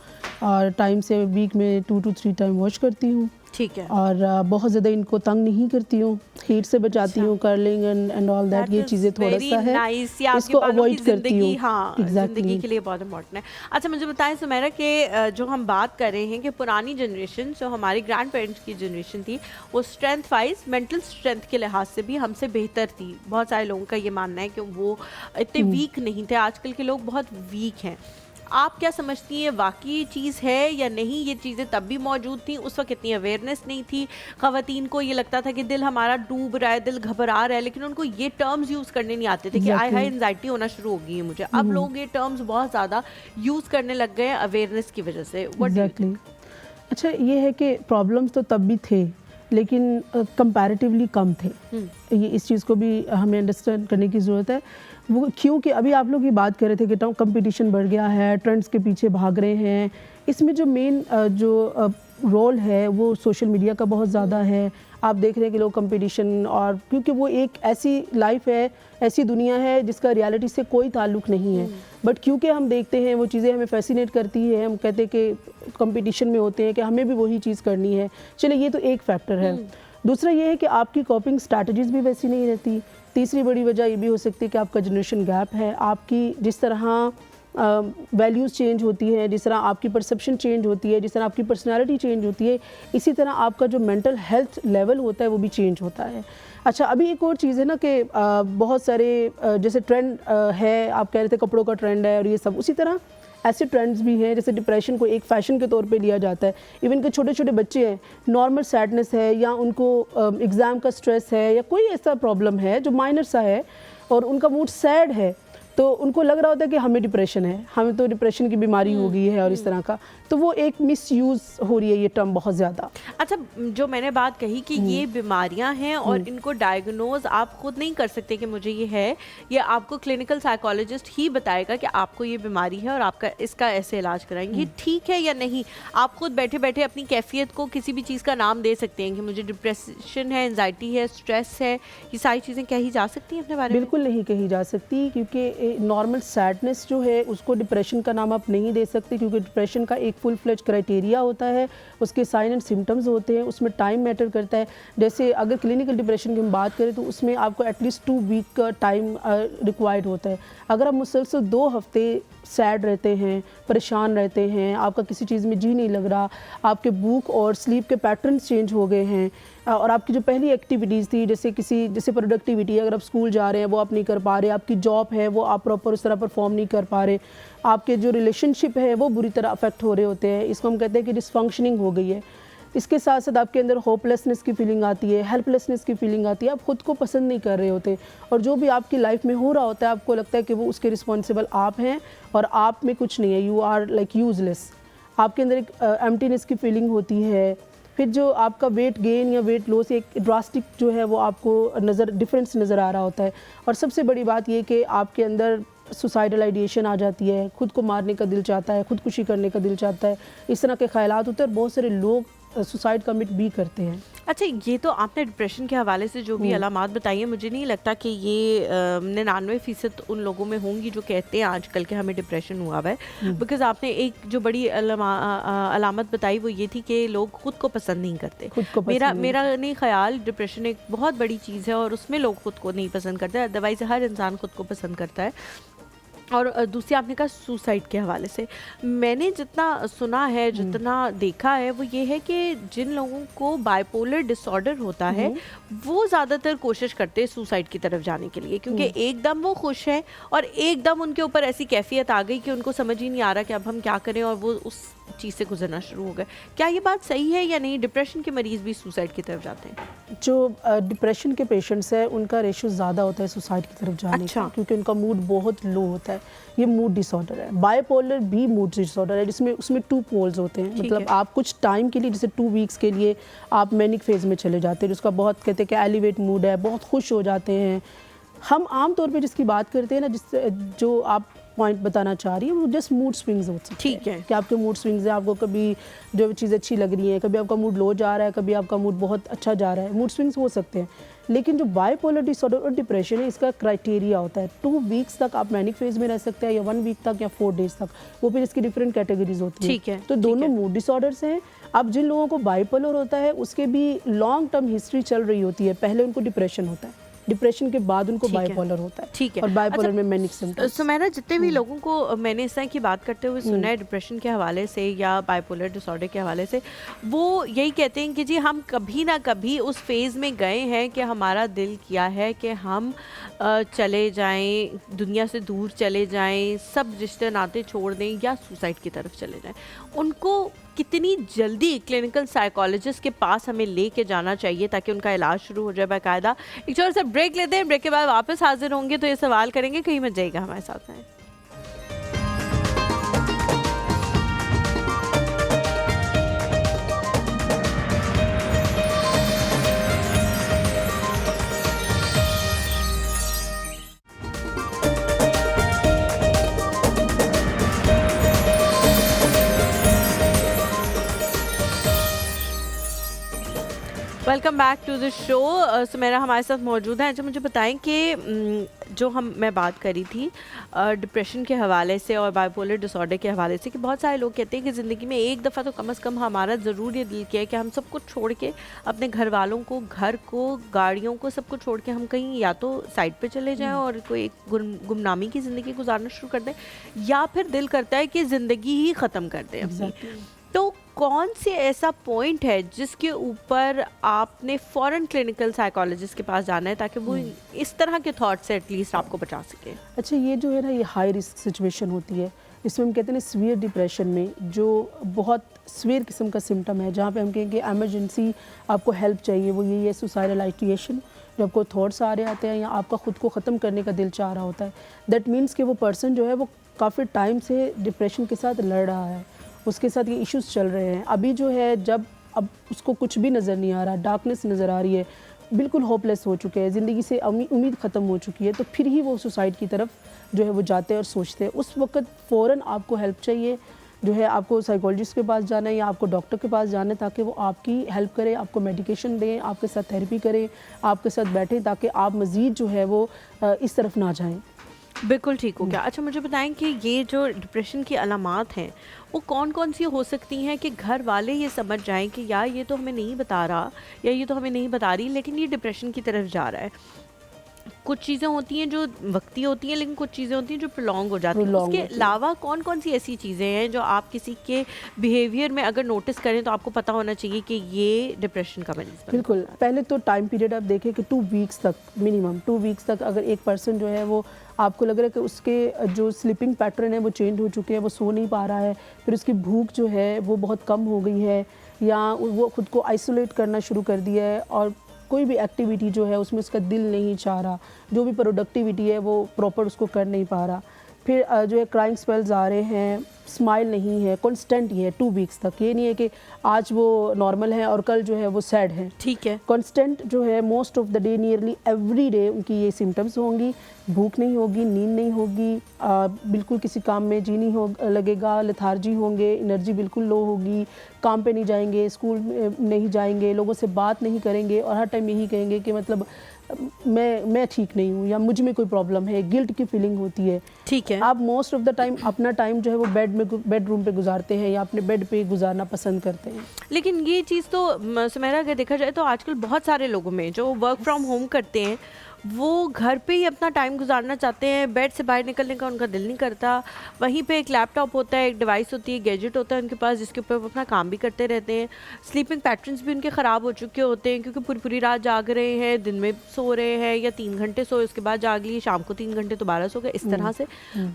और टाइम से वीक में 2 to 3 टाइम वॉश करती हूँ। ठीक है। और बहुत ज़्यादा इनको तंग नहीं करती हूँ, हीट से बचाती हूँ, कर्लिंग एंड ऑल दैट, ये चीज़ें थोड़ा सा है, इसको अवॉइड करती हूँ। हाँ, ज़िंदगी के लिए बहुत इंपॉर्टेंट है। अच्छा, मुझे बताएं सुमेरा कि जो हम बात कर रहे हैं कि पुरानी जनरेशन, जो हमारे ग्रैंड पेरेंट्स की जनरेशन थी, वो स्ट्रेंथ वाइज, मेंटल स्ट्रेंथ के लिहाज से भी हमसे बेहतर थी। बहुत सारे लोगों का ये मानना है कि वो इतने वीक नहीं थे। आजकल के लोग बहुत वीक हैं। आप क्या समझती हैं, वाकई चीज़ है या नहीं? ये चीज़ें तब भी मौजूद थी, उस वक्त इतनी अवेयरनेस नहीं थी। ख़वातीन को ये लगता था कि दिल हमारा डूब रहा है, दिल घबरा रहा है, लेकिन उनको ये टर्म्स यूज़ करने नहीं आते थे कि आय हाय एंजाइटी होना शुरू हो गई है मुझे। अब लोग ये टर्म्स बहुत ज़्यादा यूज़ करने लग गए हैं अवेयरनेस की वजह से। एग्जैक्टली। अच्छा, ये है कि प्रॉब्लम्स तो तब भी थे, लेकिन कंपैरेटिवली कम थे। ये इस चीज़ को भी हमें अंडरस्टैंड करने की ज़रूरत है। वो क्योंकि अभी आप लोग ये बात कर रहे थे कि कंपटीशन बढ़ गया है, ट्रेंड्स के पीछे भाग रहे हैं। इसमें जो मेन जो रोल है वो सोशल मीडिया का बहुत ज़्यादा है। आप देख रहे हैं कि लोग कंपटीशन, और क्योंकि वो एक ऐसी लाइफ है, ऐसी दुनिया है जिसका रियलिटी से कोई ताल्लुक़ नहीं है, बट क्योंकि हम देखते हैं वो चीज़ें हमें फैसिनेट करती है, हम कहते हैं कि कंपटीशन में होते हैं कि हमें भी वही चीज़ करनी है। चलिए, ये तो एक फैक्टर है। दूसरा ये है कि आपकी कॉपिंग स्ट्रैटेजीज भी वैसी नहीं रहती। तीसरी बड़ी वजह ये भी हो सकती है कि आपका जनरेशन गैप है, आपकी जिस तरह वैल्यूज़ चेंज होती है, जिस तरह आपकी परसेप्शन चेंज होती है, जिस तरह आपकी पर्सनालिटी चेंज होती है, इसी तरह आपका जो मेंटल हेल्थ लेवल होता है वो भी चेंज होता है। अच्छा, अभी एक और चीज़ है ना कि बहुत सारे जैसे ट्रेंड है, आप कह रहे थे कपड़ों का ट्रेंड है और ये सब, उसी तरह ऐसे ट्रेंड्स भी हैं जैसे डिप्रेशन को एक फ़ैशन के तौर पे लिया जाता है। इवन के छोटे छोटे बच्चे हैं, नॉर्मल सैडनेस है या उनको एग्ज़ाम का स्ट्रेस है या कोई ऐसा प्रॉब्लम है जो माइनर सा है और उनका मूड सैड है, तो उनको लग रहा होता है कि हमें डिप्रेशन है, हमें तो डिप्रेशन की बीमारी हो गई है और इस तरह का, तो वो एक मिसयूज़ हो रही है ये टर्म बहुत ज़्यादा। अच्छा, जो मैंने बात कही कि ये बीमारियां हैं और इनको डायग्नोज आप खुद नहीं कर सकते कि मुझे ये है, ये आपको क्लिनिकल साइकोलॉजिस्ट ही बताएगा कि आपको ये बीमारी है और आपका इसका ऐसे इलाज कराएंगे। ये ठीक है या नहीं? आप खुद बैठे बैठे अपनी कैफियत को किसी भी चीज़ का नाम दे सकते हैं कि मुझे डिप्रेशन है, एंजाइटी है, स्ट्रेस है, ये सारी चीज़ें कही जा सकती हैं अपने बारे में? बिल्कुल नहीं कही जा सकती, क्योंकि नॉर्मल सैडनेस जो है उसको डिप्रेशन का नाम आप नहीं दे सकते, क्योंकि डिप्रेशन का एक फुल फ्लेज क्राइटेरिया होता है, उसके साइन एंड सिम्टम्स होते हैं, उसमें टाइम मैटर करता है। जैसे अगर क्लिनिकल डिप्रेशन की हम बात करें तो उसमें आपको एटलीस्ट 2 वीक का टाइम रिक्वायर्ड होता है। अगर आप मुसलसल 2 हफ्ते सैड रहते हैं, परेशान रहते हैं, आपका किसी चीज़ में जी नहीं लग रहा, आपके भूख और स्लीप के पैटर्न्स चेंज हो गए हैं और आपकी जो पहली एक्टिविटीज़ थी जैसे प्रोडक्टिविटी, अगर आप स्कूल जा रहे हैं वो आप नहीं कर पा रहे, आपकी जॉब है वो आप प्रॉपर उस तरह परफॉर्म नहीं कर पा रहे, आपके जो रिलेशनशिप है वो बुरी तरह अफेक्ट हो रहे होते हैं, इसको हम कहते हैं कि डिसफंक्शनिंग हो गई है। इसके साथ साथ आपके अंदर होपलेसनेस की फीलिंग आती है, हेल्पलेसनेस की फीलिंग आती है, आप खुद को पसंद नहीं कर रहे होते और जो भी आपकी लाइफ में हो रहा होता है आपको लगता है कि वो उसके रिस्पॉन्सिबल आप हैं और आप में कुछ नहीं है, यू आर लाइक यूजलेस। आपके अंदर एक एम्प्टीनेस की फीलिंग होती है। फिर जो आपका वेट गेन या वेट लॉस एक ड्रास्टिक जो है वो आपको डिफरेंस नज़र आ रहा होता है। और सबसे बड़ी बात ये कि आपके अंदर सुसाइडल आइडिएशन आ जाती है, खुद को मारने का दिल चाहता है, खुदकुशी करने का दिल चाहता है, इस तरह के ख्यालात होते हैं और बहुत सारे लोग सुसाइड कमिट भी करते हैं। अच्छा, ये तो आपने डिप्रेशन के हवाले से जो भी अलामात बताई है, मुझे नहीं लगता कि ये 99% उन लोगों में होंगी जो कहते हैं आजकल के हमें डिप्रेशन हुआ है। बिकॉज आपने एक जो बड़ी अलामत बताई वो ये थी कि लोग खुद को पसंद नहीं करते। मेरा नहीं ख्याल डिप्रेशन एक बहुत बड़ी चीज़ है और उसमें लोग खुद को नहीं पसंद करते, अदरवाइज हर इंसान खुद को पसंद करता है। और दूसरी आपने कहा सुसाइड के हवाले से, मैंने जितना सुना है, जितना देखा है, वो ये है कि जिन लोगों को बाइपोलर डिसऑर्डर होता है वो ज़्यादातर कोशिश करते हैं सुसाइड की तरफ जाने के लिए, क्योंकि एकदम वो खुश हैं और एकदम उनके ऊपर ऐसी कैफियत आ गई कि उनको समझ ही नहीं आ रहा कि अब हम क्या करें और वो उस चीज़ से गुजरना शुरू हो गए। क्या ये बात सही है या नहीं? डिप्रेशन के मरीज़ भी सुसाइड की तरफ जाते हैं? जो डिप्रेशन के पेशेंट्स हैं उनका रेशो ज़्यादा होता है सुसाइड की तरफ जाने का, क्योंकि उनका मूड बहुत लो होता है। ये मूड डिसऑर्डर है। बाइपोलर भी मूड डिसऑर्डर है जिसमें उसमें 2 पोल्स होते हैं, मतलब आप कुछ टाइम के लिए जैसे 2 वीक्स के लिए आप मैनिक फेज में चले जाते हैं, जिसका बहुत कहते हैं कि एलिवेट मूड है, बहुत खुश हो जाते हैं। हम आम तौर पे जिसकी बात करते हैं ना, जो आप पॉइंट बताना चाह रही है, वो जस्ट मूड स्विंग्स होते हैं। ठीक है, कि आपके मूड स्विंग्स हैं, आपको कभी जो चीज़ अच्छी लग रही है, कभी आपका मूड लो जा रहा है, कभी आपका मूड बहुत अच्छा जा रहा है, मूड स्विंग्स हो सकते हैं। लेकिन जो बाइपोलर डिसऑर्डर और डिप्रेशन है, इसका क्राइटेरिया होता है 2 वीक्स तक आप मैनिक फेज में रह सकते हैं या 1 वीक तक या 4 डेज तक, वो फिर इसकी डिफरेंट कैटेगरीज होती है। ठीक है, तो दोनों मूड डिसऑर्डर्स हैं। अब जिन लोगों को बाइपोलर होता है उसके भी लॉन्ग टर्म हिस्ट्री चल रही होती है, पहले उनको डिप्रेशन होता है, डिप्रेशन के बाद उनको बाइपोलर होता है। ठीक है, और बाइपोलर में मैनिक सिम्पटम्स। सुमैरा, जितने भी लोगों को मैंने इस तरह की बात करते हुए सुना है डिप्रेशन के हवाले से या बाइपोलर डिसऑर्डर के हवाले से, वो यही कहते हैं कि जी हम कभी ना कभी उस फेज़ में गए हैं कि हमारा दिल किया है कि हम चले जाएं, दुनिया से दूर चले जाएं, सब रिश्ते नाते छोड़ दें या सुसाइड की तरफ चले जाएं। उनको कितनी जल्दी क्लिनिकल साइकोलॉजिस्ट के पास हमें लेके जाना चाहिए ताकि उनका इलाज शुरू हो जाए बाकायदा? एक छोटा सा ब्रेक लेते हैं, ब्रेक के बाद वापस हाजिर होंगे तो ये सवाल करेंगे, कहीं मत जाइएगा, हमारे साथ हैं। Welcome back to the show. Sumera हमारे साथ मौजूद है। अच्छा, मुझे बताएं कि जो मैं बात करी थी डिप्रेशन के हवाले से और बाइपोलर डिसऑर्डर के हवाले से, कि बहुत सारे लोग कहते हैं कि ज़िंदगी में एक दफ़ा तो कम से कम हमारा ज़रूर ये दिल किया है कि हम सब कुछ छोड़ के, अपने घर वालों को, घर को, गाड़ियों को, सब कुछ छोड़ के हम कहीं या तो साइड पे चले जाएं और कोई एक गुमनामी की ज़िंदगी गुजारना शुरू कर दें, या फिर दिल करता है कि ज़िंदगी ही ख़त्म कर दें अपनी। तो कौन सी ऐसा पॉइंट है जिसके ऊपर आपने फ़ौरन क्लिनिकल साइकोलॉजिस्ट के पास जाना है ताकि वो इस तरह के थॉट से एटलीस्ट आपको बचा सके? अच्छा, ये जो है ना, ये हाई रिस्क सिचुएशन होती है। इसमें हम कहते हैं सीवियर डिप्रेशन में, जो बहुत सीवियर किस्म का सिम्टम है, जहाँ पे हम कहेंगे एमरजेंसी आपको हेल्प चाहिए, वो यही है सुसाइडल आइडिएशन। जब आपको थॉट्स आ रहे आते हैं या आपका ख़ुद को ख़त्म करने का दिल चाह रहा होता है, दैट मीन्स कि वो पर्सन जो है वो काफ़ी टाइम से डिप्रेशन के साथ लड़ रहा है, उसके साथ ये इश्यूज़ चल रहे हैं। अभी जो है, जब अब उसको कुछ भी नज़र नहीं आ रहा, डार्कनेस नज़र आ रही है, बिल्कुल होपलेस हो चुके हैं, ज़िंदगी से उम्मीद ख़त्म हो चुकी है, तो फिर ही वो सुसाइड की तरफ जो है वो जाते हैं और सोचते हैं। उस वक्त फ़ौरन आपको हेल्प चाहिए, जो है आपको साइकोलॉजिस्ट के पास जाना है या आपको डॉक्टर के पास जाना है, ताकि वो आपकी हेल्प करे, आपको मेडिकेशन दें, आपके साथ थेरेपी करें, आपके साथ बैठें, ताकि आप मज़ीद जो है वो इस तरफ ना जाएँ। बिल्कुल ठीक हो गया। अच्छा, मुझे बताएं कि ये जो डिप्रेशन की अलामात हैं वो कौन कौन सी हो सकती हैं कि घर वाले ये समझ जाएं कि यार ये तो हमें नहीं बता रहा या ये तो हमें नहीं बता रही, लेकिन ये डिप्रेशन की तरफ जा रहा है। कुछ चीज़ें होती हैं जो वक्ती होती हैं, लेकिन कुछ चीज़ें होती हैं जो प्रोलॉन्ग हो जाती हैं। उसके अलावा कौन कौन सी ऐसी चीज़ें हैं जो आप किसी के बिहेवियर में अगर नोटिस करें तो आपको पता होना चाहिए कि ये डिप्रेशन का मरीज? बिल्कुल, पहले तो टाइम पीरियड आप देखें कि 2 वीक्स तक, मिनिमम 2 वीक्स तक अगर एक पर्सन जो है वो आपको लग रहा है कि उसके जो स्लीपिंग पैटर्न है वो चेंज हो चुके हैं, वो सो नहीं पा रहा है, फिर उसकी भूख जो है वो बहुत कम हो गई है, या वो खुद को आइसोलेट करना शुरू कर दिया है, और कोई भी एक्टिविटी जो है उसमें उसका दिल नहीं चाह रहा, जो भी प्रोडक्टिविटी है वो प्रॉपर उसको कर नहीं पा रहा, फिर जो है क्राइंग स्पेल्स आ रहे हैं, स्माइल नहीं है, कांस्टेंट ही है 2 वीक्स तक। ये नहीं है कि आज वो नॉर्मल है और कल जो है वो सैड है, ठीक है, कांस्टेंट जो है most of the day, nearly every day उनकी ये सिम्टम्स होंगी। भूख नहीं होगी, नींद नहीं होगी, बिल्कुल किसी काम में जी नहीं हो लगेगा, लेथार्जी होंगे, एनर्जी बिल्कुल लो होगी, काम पे नहीं जाएंगे, स्कूल नहीं जाएंगे, लोगों से बात नहीं करेंगे, और हर टाइम यही कहेंगे कि मतलब मैं ठीक नहीं हूँ या मुझ में कोई प्रॉब्लम है, गिल्ट की फीलिंग होती है। ठीक है, आप मोस्ट ऑफ द टाइम अपना टाइम जो है वो बेडरूम पे गुजारते हैं या अपने बेड पे गुजारना पसंद करते हैं। लेकिन ये चीज़ तो सुमेरा अगर देखा जाए तो आजकल बहुत सारे लोगों में जो वर्क फ्रॉम होम करते हैं वो घर पे ही अपना टाइम गुजारना चाहते हैं, बेड से बाहर निकलने का उनका दिल नहीं करता। वहीं पे एक लैपटॉप होता है, एक डिवाइस होती है, गैजेट होता है उनके पास, जिसके ऊपर वो अपना काम भी करते रहते हैं। स्लीपिंग पैटर्न्स भी उनके ख़राब हो चुके होते हैं, क्योंकि पूरी पूरी रात जाग रहे हैं, दिन में सो रहे हैं या 3 घंटे सोए, उसके बाद जाग लिए, शाम को 3 घंटे दोबारा सो गए, इस तरह से।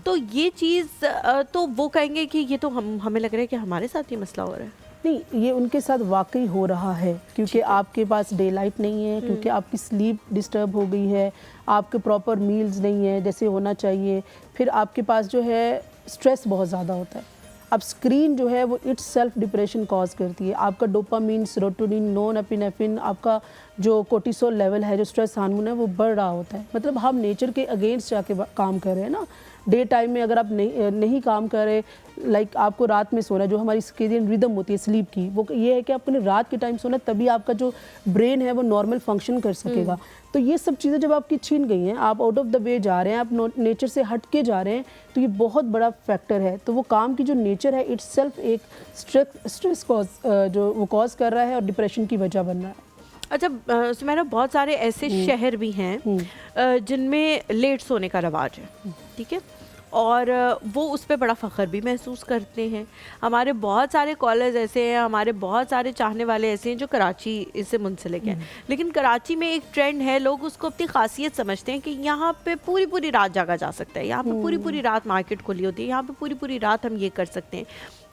तो ये चीज़ तो वो कहेंगे कि ये तो हमें लग रहा है कि हमारे साथ ये मसला हो रहा है। नहीं, ये उनके साथ वाकई हो रहा है, क्योंकि आपके पास डे लाइट नहीं है, क्योंकि आपकी स्लीप डिस्टर्ब हो गई है, आपके प्रॉपर मील्स नहीं है जैसे होना चाहिए, फिर आपके पास जो है स्ट्रेस बहुत ज़्यादा होता है। अब स्क्रीन जो है वो इट्स सेल्फ डिप्रेशन कॉज करती है। आपका डोपामिन, सेरोटोनिन, नॉरएपिनेफ्रिन, आपका जो कोर्टिसोल लेवल है, जो स्ट्रेस हार्मोन है, वो बढ़ रहा होता है। मतलब हम नेचर के अगेंस्ट जाके काम कर रहे हैं ना। डे टाइम में अगर आप नहीं काम कर रहे, लाइक आपको रात में सोना, जो हमारी सर्केडियन रिदम होती है स्लीप की, वो ये है कि आपको रात के टाइम सोना, तभी आपका जो ब्रेन है वो नॉर्मल फंक्शन कर सकेगा। तो ये सब चीज़ें जब आपकी छीन गई हैं, आप आउट ऑफ द वे जा रहे हैं, आप नेचर से हट के जा रहे हैं, तो ये बहुत बड़ा फैक्टर है। तो वो काम की जो नेचर है इट्स सेल्फ एक स्ट्रेस कॉज जो वो कॉज कर रहा है और डिप्रेशन की वजह बन रहा है। अच्छा सुमेरा, बहुत सारे ऐसे शहर भी हैं जिनमें लेट सोने का रवाज है, ठीक है, और वो उस पर बड़ा फ़ख्र भी महसूस करते हैं। हमारे बहुत सारे कॉलेज ऐसे हैं, हमारे बहुत सारे चाहने वाले ऐसे हैं जो कराची इससे मुंसलिक हैं, लेकिन कराची में एक ट्रेंड है, लोग उसको अपनी खासियत समझते हैं कि यहाँ पे पूरी पूरी रात जागा जा सकता है, यहाँ पे पूरी पूरी रात मार्केट खुली होती है, यहाँ पे पूरी पूरी रात हम ये कर सकते हैं।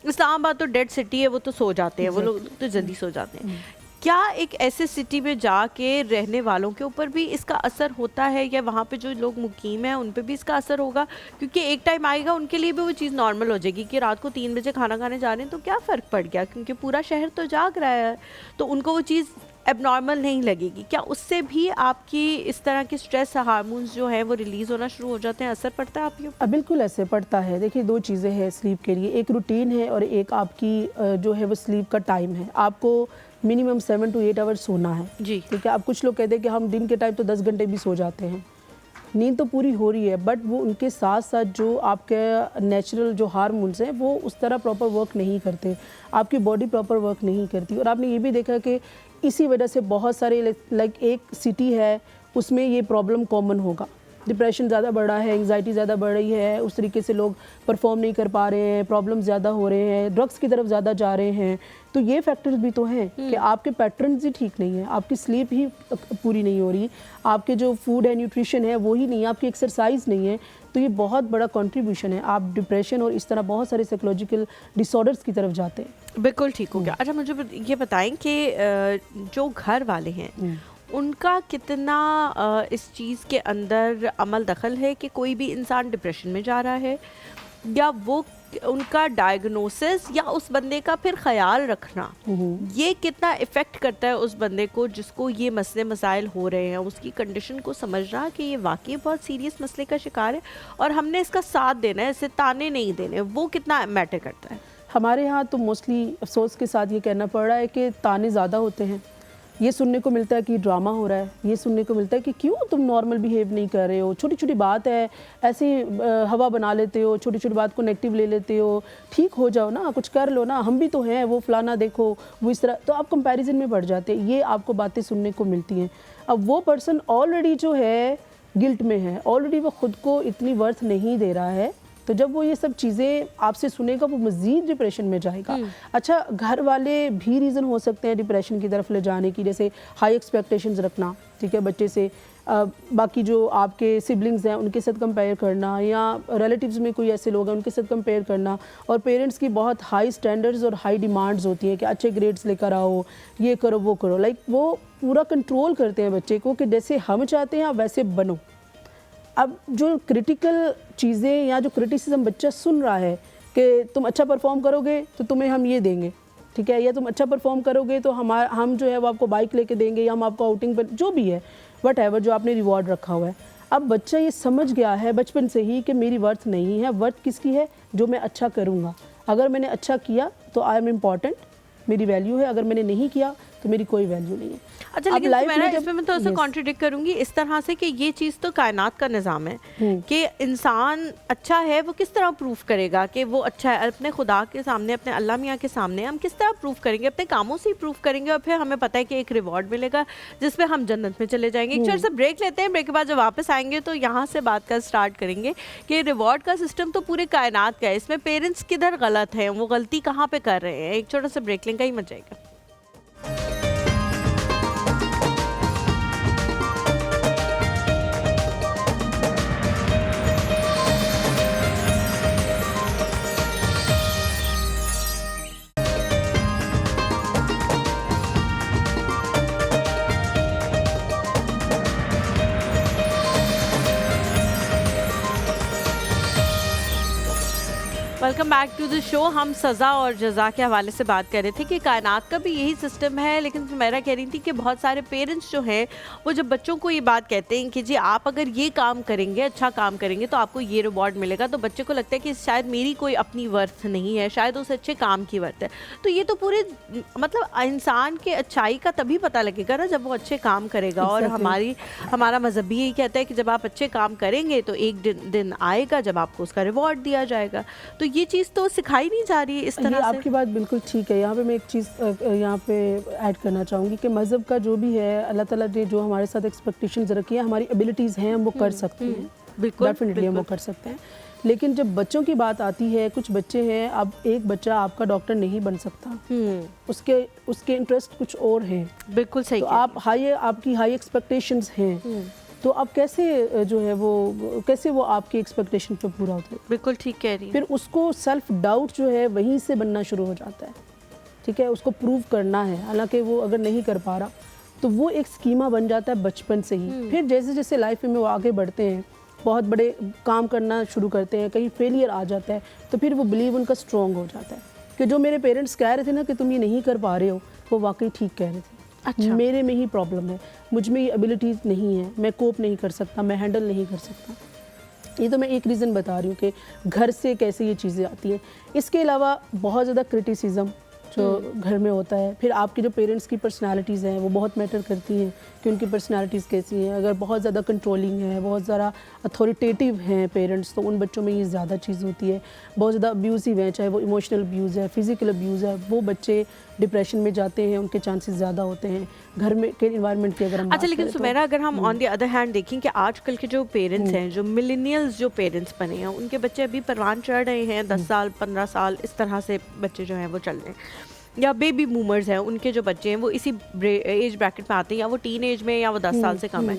इस्लामाबाद तो डेड सिटी है, वो तो सो जाते हैं, वो लोग तो जल्दी सो जाते हैं। क्या एक ऐसे सिटी में जाके रहने वालों के ऊपर भी इसका असर होता है, या वहाँ पे जो लोग मुकीम हैं उन पे भी इसका असर होगा? क्योंकि एक टाइम आएगा उनके लिए भी वो चीज़ नॉर्मल हो जाएगी कि रात को 3 बजे खाना खाने जा रहे हैं तो क्या फ़र्क पड़ गया, क्योंकि पूरा शहर तो जाग रहा है, तो उनको वो चीज़ एबनॉर्मल नहीं लगेगी। क्या उससे भी आपकी इस तरह के स्ट्रेस हार्मोन्स जो है वो रिलीज़ होना शुरू हो जाते हैं, असर पड़ता है आपके ऊपर? बिल्कुल ऐसे पड़ता है। देखिए, 2 चीज़ें हैं स्लीप के लिए, एक रूटीन है और एक आपकी जो है वो स्लीप का टाइम है। आपको मिनिमम 7 to 8 आवर्स सोना है। जी। ठीक है, अब कुछ लोग कहते हैं कि हम दिन के टाइम तो 10 घंटे भी सो जाते हैं, नींद तो पूरी हो रही है, बट वो उनके साथ साथ जो आपके नेचुरल जो हार्मोन्स हैं वो उस तरह प्रॉपर वर्क नहीं करते, आपकी बॉडी प्रॉपर वर्क नहीं करती। और आपने ये भी देखा कि इसी वजह से बहुत सारे लाइक एक सिटी है उसमें ये प्रॉब्लम कॉमन होगा, डिप्रेशन ज़्यादा बढ़ रहा है, एंग्जाइटी ज़्यादा बढ़ रही है, उस तरीके से लोग परफॉर्म नहीं कर पा रहे हैं, प्रॉब्लम ज़्यादा हो रहे हैं, ड्रग्स की तरफ ज़्यादा जा रहे हैं। तो ये फैक्टर्स भी तो हैं कि आपके पैटर्न्स ही ठीक नहीं है, आपकी स्लीप ही पूरी नहीं हो रही, आपके जो फूड है न्यूट्रिशन है वो ही नहीं है, आपकी एक्सरसाइज नहीं है। तो ये बहुत बड़ा कंट्रीब्यूशन है, आप डिप्रेशन और इस तरह बहुत सारे साइकोलॉजिकल डिसऑर्डर्स की तरफ जाते हैं। बिल्कुल ठीक हो गया। अच्छा मुझे ये बताएं कि जो घर वाले हैं उनका कितना इस चीज़ के अंदर अमल दखल है कि कोई भी इंसान डिप्रेशन में जा रहा है, या वो उनका डायग्नोसिस या उस बंदे का फिर ख्याल रखना ये कितना इफ़ेक्ट करता है उस बंदे को जिसको ये मसले मसाइल हो रहे हैं, उसकी कंडीशन को समझना कि ये वाकई बहुत सीरियस मसले का शिकार है और हमने इसका साथ देना है, इसे ताने नहीं देने, वो कितना मैटर करता है? हमारे यहाँ तो मोस्टली अफसोस के साथ ये कहना पड़ रहा है कि ताने ज़्यादा होते हैं। ये सुनने को मिलता है कि ड्रामा हो रहा है, ये सुनने को मिलता है कि क्यों तुम नॉर्मल बिहेव नहीं कर रहे हो, छोटी छोटी बात है ऐसे हवा बना लेते हो, छोटी छोटी बात को नेगेटिव ले लेते हो, ठीक हो जाओ ना, कुछ कर लो ना, हम भी तो हैं, वो फलाना देखो, वो इस तरह, तो आप कंपैरिजन में बढ़ जाते हैं। ये आपको बातें सुनने को मिलती हैं। अब वो पर्सन ऑलरेडी जो है गिल्ट में है, ऑलरेडी वो खुद को इतनी वर्थ नहीं दे रहा है, तो जब वो ये सब चीज़ें आपसे सुनेगा वो मज़ीद डिप्रेशन में जाएगा। अच्छा, घर वाले भी रीज़न हो सकते हैं डिप्रेशन की तरफ ले जाने की, जैसे हाई एक्सपेक्टेशंस रखना, ठीक है, बच्चे से, बाकी जो आपके सिबलिंग्स हैं उनके साथ कंपेयर करना, या रिलेटिव्स में कोई ऐसे लोग हैं उनके साथ कंपेयर करना, और पेरेंट्स की बहुत हाई स्टैंडर्ड्स और हाई डिमांड्स होती हैं कि अच्छे ग्रेड्स लेकर आओ, ये करो वो करो, लाइक वो पूरा कंट्रोल करते हैं बच्चे को कि जैसे हम चाहते हैं आप वैसे बनो। अब जो क्रिटिकल चीज़ें या जो क्रिटिसिज्म बच्चा सुन रहा है कि तुम अच्छा परफॉर्म करोगे तो तुम्हें हम ये देंगे, ठीक है, या तुम अच्छा परफॉर्म करोगे तो हम जो है वो आपको बाइक लेके देंगे, या हम आपको आउटिंग पर, जो भी है व्हाटएवर जो आपने रिवॉर्ड रखा हुआ है। अब बच्चा ये समझ गया है बचपन से ही कि मेरी वर्थ नहीं है, वर्थ किसकी है, जो मैं अच्छा करूँगा। अगर मैंने अच्छा किया तो आई एम इम्पॉर्टेंट, मेरी वैल्यू है, अगर मैंने नहीं किया तो मेरी कोई वैल्यू नहीं है। अच्छा, लेकिन इसमें मैं तो ऐसा कॉन्ट्रडिक्ट करूंगी इस तरह से कि ये चीज़ तो कायनात का निज़ाम है कि इंसान अच्छा है, वो किस तरह प्रूफ करेगा कि वो अच्छा है? अपने खुदा के सामने, अपने अल्लाह मियाँ के सामने हम किस तरह प्रूफ करेंगे? अपने कामों से ही प्रूफ करेंगे, और फिर हमें पता है कि एक रिवॉर्ड मिलेगा जिसपे हम जन्नत में चले जाएंगे। एक छोटा सा ब्रेक लेते हैं, ब्रेक के बाद जब वापस आएंगे तो यहाँ से बात का स्टार्ट करेंगे कि रिवॉर्ड का सिस्टम तो पूरे कायनात का है, इसमें पेरेंट्स किधर गलत हैं, वो गलती कहाँ पर कर रहे हैं। एक छोटा सा ब्रेक लेंगे ही मच जाएगा। Welcome back to the show. हम सज़ा और जज़ा के हवाले से बात कर रहे थे कि कायनात का भी यही सिस्टम है, लेकिन मेरा कह रही थी कि बहुत सारे पेरेंट्स जो हैं वो जब बच्चों को ये बात कहते हैं कि जी आप अगर ये काम करेंगे, अच्छा काम करेंगे तो आपको ये रिवॉर्ड मिलेगा, तो बच्चे को लगता है कि शायद मेरी कोई अपनी वर्थ नहीं है, शायद उस अच्छे काम की वर्थ है। तो ये तो पूरे मतलब इंसान के अच्छाई का तभी पता लगेगा ना जब वो अच्छे काम करेगा। और हमारा मज़हब भी यही कहता है कि जब आप अच्छे काम करेंगे तो एक दिन आएगा जब आपको उसका रिवॉर्ड दिया जाएगा। तो ये चीज़ तो सिखाई नहीं जा रही है इस तरह से। आपकी बात बिल्कुल ठीक है। यहाँ पे मैं एक चीज़ यहाँ पे ऐड करना चाहूँगी कि मज़हब का जो भी है, अल्लाह ताला ने जो हमारे साथ एक्सपेक्टेशंस रखी है, हमारी एबिलिटीज़ हैं हम वो कर सकते हैं, बिल्कुल डेफिनेटली हम वो कर सकते हैं। लेकिन जब बच्चों की बात आती है, कुछ बच्चे हैं, अब एक बच्चा आपका डॉक्टर नहीं बन सकता, उसके इंटरेस्ट कुछ और हैं। बिल्कुल सही। तो आपकी हाई एक्सपेक्टेशंस हैं, तो अब कैसे जो है वो कैसे वो आपकी एक्सपेक्टेशन पे पूरा होता है। बिल्कुल ठीक कह रही है। फिर उसको सेल्फ डाउट जो है वहीं से बनना शुरू हो जाता है, ठीक है, उसको प्रूव करना है, हालांकि वो अगर नहीं कर पा रहा तो वो एक स्कीमा बन जाता है बचपन से ही। फिर जैसे जैसे लाइफ में वो आगे बढ़ते हैं, बहुत बड़े काम करना शुरू करते हैं, कहीं फेलियर आ जाता है, तो फिर वो बिलीव उनका स्ट्रॉन्ग हो जाता है कि जो मेरे पेरेंट्स कह रहे थे ना कि तुम ये नहीं कर पा रहे हो, वो वाकई ठीक कह रहे थे। अच्छा, मेरे में ही प्रॉब्लम है, मुझ में ये एबिलिटीज़ नहीं है, मैं कोप नहीं कर सकता, मैं हैंडल नहीं कर सकता। ये तो मैं एक रीज़न बता रही हूँ कि घर से कैसे ये चीज़ें आती हैं। इसके अलावा बहुत ज़्यादा क्रिटिसिज्म, जो घर में होता है। फिर आपके जो पेरेंट्स की पर्सनालिटीज़ हैं वो बहुत मैटर करती हैं कि उनकी पर्सनालिटीज़ कैसी हैं। अगर बहुत ज़्यादा कंट्रोलिंग है, बहुत ज़्यादा अथॉरिटेटिव हैं पेरेंट्स, तो उन बच्चों में ये ज़्यादा चीज़ होती है। बहुत ज़्यादा अब्यूसिव हैं, चाहे वो इमोशनल अब्यूज़ है, फिज़िकल अब्यूज़ है, वो बच्चे डिप्रेशन में जाते हैं, उनके चांसेस ज़्यादा होते हैं। घर में के इन्वायरमेंट की अगर हम अच्छा, लेकिन सुमेरा, अगर हम ऑन द अदर हैंड देखें कि आजकल के जो पेरेंट्स हैं, जो मिलेनियल्स जो पेरेंट्स बने हैं, उनके बच्चे अभी परवान चढ़ रहे हैं, 10 साल 15 साल इस तरह से बच्चे जो हैं वो चल रहे हैं, या बेबी बूमर्स हैं, उनके जो बच्चे हैं वो इसी एज ब्रैकेट में आते हैं, या वो टीन एज में या वो 10 साल से कम है।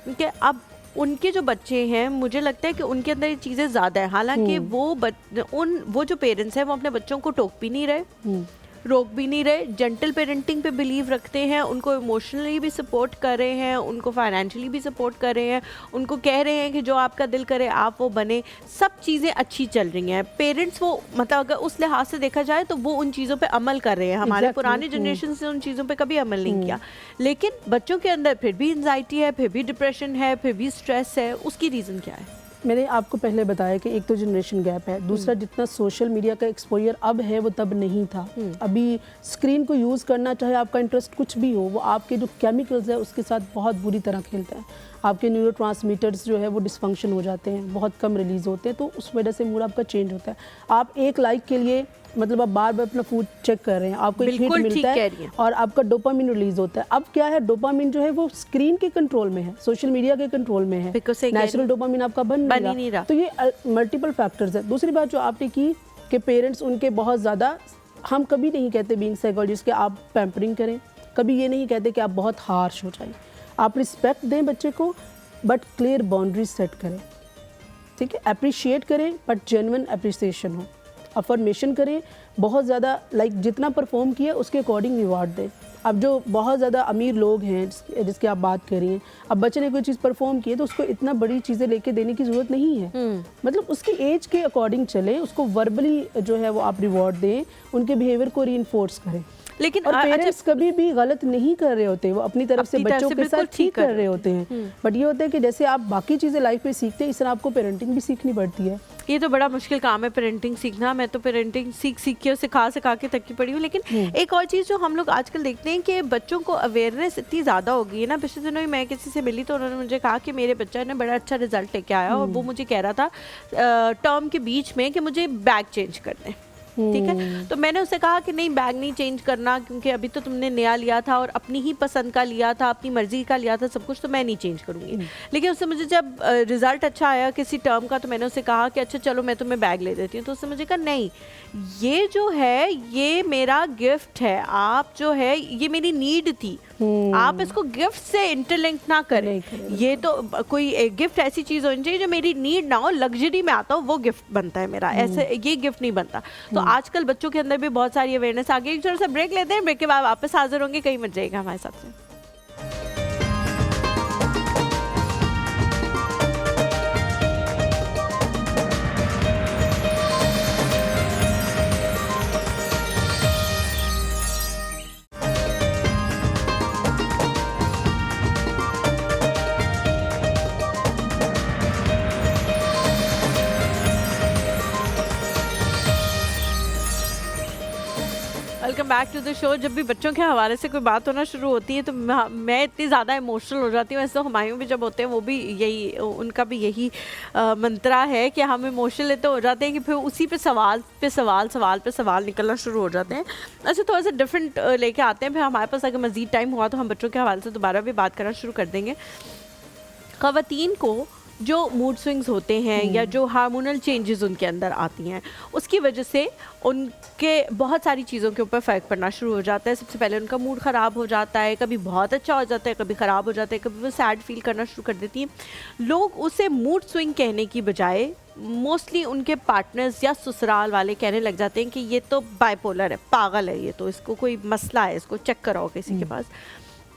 क्योंकि अब उनके जो बच्चे हैं, मुझे लगता है कि उनके अंदर ये चीज़ें ज़्यादा है। हालांकि वो जो पेरेंट्स हैं वो अपने बच्चों को टोक भी नहीं रहे, रोक भी नहीं रहे, जेंटल पेरेंटिंग पे बिलीव रखते हैं, उनको इमोशनली भी सपोर्ट कर रहे हैं, उनको फाइनेंशियली भी सपोर्ट कर रहे हैं, उनको कह रहे हैं कि जो आपका दिल करे आप वो बने। सब चीज़ें अच्छी चल रही हैं। पेरेंट्स वो मतलब अगर उस लिहाज से देखा जाए तो वो उन चीज़ों पे अमल कर रहे हैं। हमारे पुराने जनरेशन से उन चीज़ों पे कभी अमल नहीं किया, लेकिन बच्चों के अंदर फिर भी एंजाइटी है, फिर भी डिप्रेशन है, फिर भी स्ट्रेस है। उसकी रीज़न क्या है? मैंने आपको पहले बताया कि एक तो जनरेशन गैप है, दूसरा जितना सोशल मीडिया का एक्सपोजर अब है वो तब नहीं था। अभी स्क्रीन को यूज़ करना, चाहे आपका इंटरेस्ट कुछ भी हो, वो आपके जो केमिकल्स है उसके साथ बहुत बुरी तरह खेलता है। आपके न्यूरोट्रांसमीटर्स जो है वो डिसफंक्शन हो जाते हैं, बहुत कम रिलीज़ होते हैं, तो उस वजह से मूड आपका चेंज होता है। आप एक लाइक के लिए मतलब आप बार बार अपना फूड चेक कर रहे हैं, आपको एक हिट मिलता है और आपका डोपामिन रिलीज होता है। अब क्या है, डोपामिन जो है वो स्क्रीन के कंट्रोल में है, सोशल मीडिया के कंट्रोल में है, नेचुरल डोपामिन आपका बन नहीं रहा। तो ये मल्टीपल फैक्टर्स है। दूसरी बात जो आपने की कि पेरेंट्स उनके बहुत ज़्यादा, हम कभी नहीं कहते बीइंग साइकोलॉजिस्ट कि आप पैम्परिंग करें, कभी ये नहीं कहते कि आप बहुत हार्श हो जाए। आप रिस्पेक्ट दें बच्चे को, बट क्लियर बाउंड्रीज सेट करें, ठीक है। अप्रिशिएट करें बट जेन्युइन अप्रिसिएशन हो। अफर्मेशन करें, बहुत ज़्यादा लाइक जितना परफॉर्म किया उसके अकॉर्डिंग रिवार्ड दें। अब जो बहुत ज़्यादा अमीर लोग हैं जिसकी आप बात कर रही हैं, अब बच्चे ने कोई चीज़ परफॉर्म की है तो उसको इतना बड़ी चीज़ें लेके देने की ज़रूरत नहीं है। मतलब उसकी एज के अकॉर्डिंग चलें, उसको वर्बली जो है वो आप रिवॉर्ड दें, उनके बिहेवियर को रीइंफोर्स करें। लेकिन और पेरेंट्स कभी भी गलत नहीं कर रहे होते, वो अपनी तरफ से बच्चों के साथ ठीक कर रहे होते हैं। बट ये होता है कि जैसे आप बाकी चीज़ें लाइफ में सीखते हैं, इस तरह आपको पेरेंटिंग भी सीखनी पड़ती है। ये तो बड़ा मुश्किल काम है पेरेंटिंग सीखना। मैं तो पेरेंटिंग सीख के और सिखा के थकी पड़ी हूँ। लेकिन एक और चीज़ जो हम लोग आजकल देखते हैं कि बच्चों को अवेयरनेस इतनी ज़्यादा हो गई है ना। पिछले दिनों ही मैं किसी से मिली तो उन्होंने मुझे कहा कि मेरे बच्चा ने बड़ा अच्छा रिजल्ट लेके आया और वो मुझे कह रहा था टर्म के बीच में कि मुझे बैग चेंज कर दें। ठीक है, तो मैंने उससे कहा कि नहीं, बैग नहीं चेंज करना, क्योंकि अभी तो तुमने नया लिया था और अपनी ही पसंद का लिया था, अपनी मर्जी का लिया था सब कुछ, तो मैं नहीं चेंज करूँगी। लेकिन उससे मुझे जब रिजल्ट अच्छा आया किसी टर्म का, तो मैंने उससे कहा कि अच्छा चलो मैं तुम्हें बैग ले देती हूँ। तो उससे मुझे कहा नहीं, ये जो है ये मेरा गिफ्ट है, आप जो है ये मेरी नीड थी, आप इसको गिफ्ट से इंटरलिंक ना करें। ये तो कोई गिफ्ट ऐसी चीज़ होनी चाहिए जो मेरी नीड ना हो, लग्जरी में आता हो, वो गिफ्ट बनता है मेरा, ऐसे ये गिफ्ट नहीं बनता। तो आजकल बच्चों के अंदर भी बहुत सारी अवेयरनेस आ गई। एक छोटा सा ब्रेक लेते हैं, ब्रेक के बाद वापस हाजिर होंगे, कहीं मत जाइएगा हमारे साथ से। Welcome back to the show. जब भी बच्चों के हवाले से कोई बात होना शुरू होती है तो मैं इतनी ज़्यादा इमोशनल हो जाती हूँ। ऐसे तो हुमायूं भी जब होते हैं वो भी यही, उनका भी यही मंत्रा है कि हम इमोशनल इतने हो जाते हैं कि फिर उसी पे सवाल निकलना शुरू हो जाते हैं। अच्छा, थोड़ा सा डिफरेंट लेके आते हैं, फिर हमारे पास अगर मज़ीद टाइम हुआ तो हम बच्चों के हवाले से दोबारा भी बात करना शुरू कर देंगे। ख़वातीन को जो मूड स्विंग्स होते हैं या जो हार्मोनल चेंजेस उनके अंदर आती हैं, उसकी वजह से उनके बहुत सारी चीज़ों के ऊपर फ़र्क पड़ना शुरू हो जाता है। सबसे पहले उनका मूड ख़राब हो जाता है, कभी बहुत अच्छा हो जाता है, कभी ख़राब हो जाता है, कभी वो सैड फील करना शुरू कर देती हैं। लोग उसे मूड स्विंग कहने की बजाय मोस्टली उनके पार्टनर्स या ससुराल वाले कहने लग जाते हैं कि ये तो बाइपोलर है, पागल है, ये तो इसको कोई मसला है, इसको चेक कराओ किसी के पास।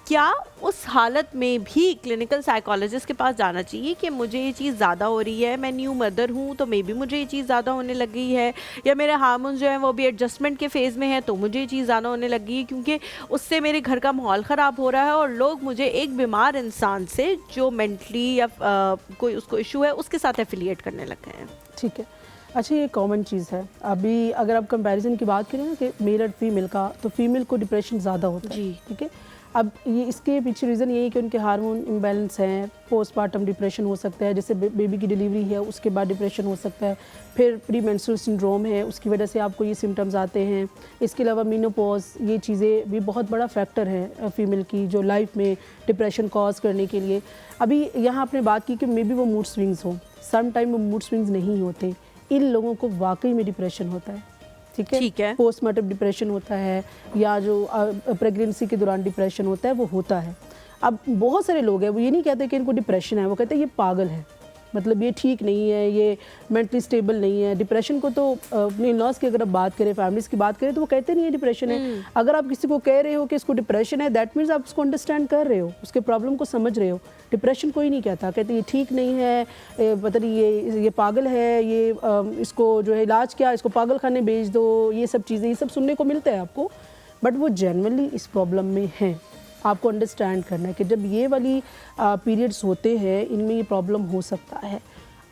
क्या उस हालत में भी क्लिनिकल साइकोलॉजिस्ट के पास जाना चाहिए कि मुझे ये चीज़ ज़्यादा हो रही है, मैं न्यू मदर हूँ तो मे बी मुझे ये चीज़ ज़्यादा होने लग गई है, या मेरे हार्मोन्स जो हैं वो भी एडजस्टमेंट के फेज़ में है तो मुझे ये चीज़ ज़्यादा होने लग गई है, क्योंकि उससे मेरे घर का माहौल ख़राब हो रहा है और लोग मुझे एक बीमार इंसान से जो मेंटली या कोई उसको इशू है उसके साथ एफिलिएट करने लग गए हैं। ठीक है, अच्छा, ये कॉमन चीज़ है। अभी अगर आप कंपैरिजन की बात करें ना कि मेल और फीमेल का, तो फीमेल को डिप्रेशन ज़्यादा होता है। जी। ठीक है। अब ये इसके पीछे रीज़न यही है कि उनके हार्मोन इम्बैलेंस हैं, पोस्टमार्टम डिप्रेशन हो सकता है, जैसे बेबी की डिलीवरी है उसके बाद डिप्रेशन हो सकता है, फिर प्री मेंस्ट्रुअल सिंड्रोम है उसकी वजह से आपको ये सिम्टम्स आते हैं। इसके अलावा मेनोपॉज, ये चीज़ें भी बहुत बड़ा फैक्टर है फीमेल की जो लाइफ में डिप्रेशन कॉज करने के लिए। अभी यहाँ आपने बात की कि मे बी वो मूड स्विंग्स हों, सम टाइम वो मूड स्विंग्स नहीं होते। इन लोगों को वाकई में डिप्रेशन होता है। ठीक है। पोस्टमार्टम डिप्रेशन होता है, या जो प्रेगनेंसी के दौरान डिप्रेशन होता है वो होता है। अब बहुत सारे लोग हैं वो ये नहीं कहते कि इनको डिप्रेशन है, वो कहते हैं ये पागल है, मतलब ये ठीक नहीं है, ये मेंटली स्टेबल नहीं है। डिप्रेशन को तो अपने लॉस की अगर आप बात करें, फैमिलीज़ की बात करें, तो वो कहते नहीं है डिप्रेशन है। अगर आप किसी को कह रहे हो कि इसको डिप्रेशन है, दैट मीन्स आप उसको अंडरस्टैंड कर रहे हो, उसके प्रॉब्लम को समझ रहे हो। डिप्रेशन कोई नहीं कहता, कहते ये ठीक नहीं है, पता नहीं ये पागल है, ये इसको जो है इलाज क्या, इसको पागल खाने भेज दो, ये सब चीज़ें, ये सब सुनने को मिलता है आपको। बट वो जेन्युइनली इस प्रॉब्लम में हैं। आपको अंडरस्टैंड करना है कि जब ये वाली पीरियड्स होते हैं, इनमें ये प्रॉब्लम हो सकता है।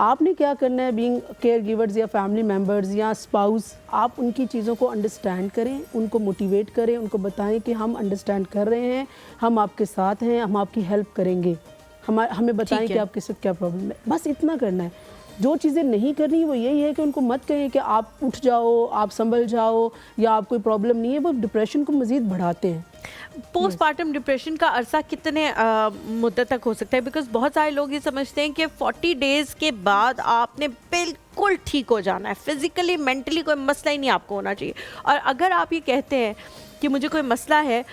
आपने क्या करना है, बीइंग केयर गिवर्स या फैमिली मेम्बर्स या स्पाउस, आप उनकी चीज़ों को अंडरस्टैंड करें, उनको मोटिवेट करें, उनको बताएं कि हम अंडरस्टैंड कर रहे हैं, हम आपके साथ हैं, हम आपकी हेल्प करेंगे, हमें बताएं कि आपके साथ क्या प्रॉब्लम है। बस इतना करना है। जो चीज़ें नहीं करनी वो यही है कि उनको मत कहें कि आप उठ जाओ, आप संभल जाओ, या आप कोई प्रॉब्लम नहीं है, वो डिप्रेशन को मज़ीद बढ़ाते हैं। पोस्टमार्टम डिप्रेशन का अरसा कितने मुद्दत तक हो सकता है? बिकॉज बहुत सारे लोग ये समझते हैं कि 40 डेज के बाद आपने बिल्कुल ठीक हो जाना है, फिजिकली मेंटली कोई मसला ही नहीं आपको होना चाहिए। और अगर आप ये कहते हैं कि मुझे कोई मसला है,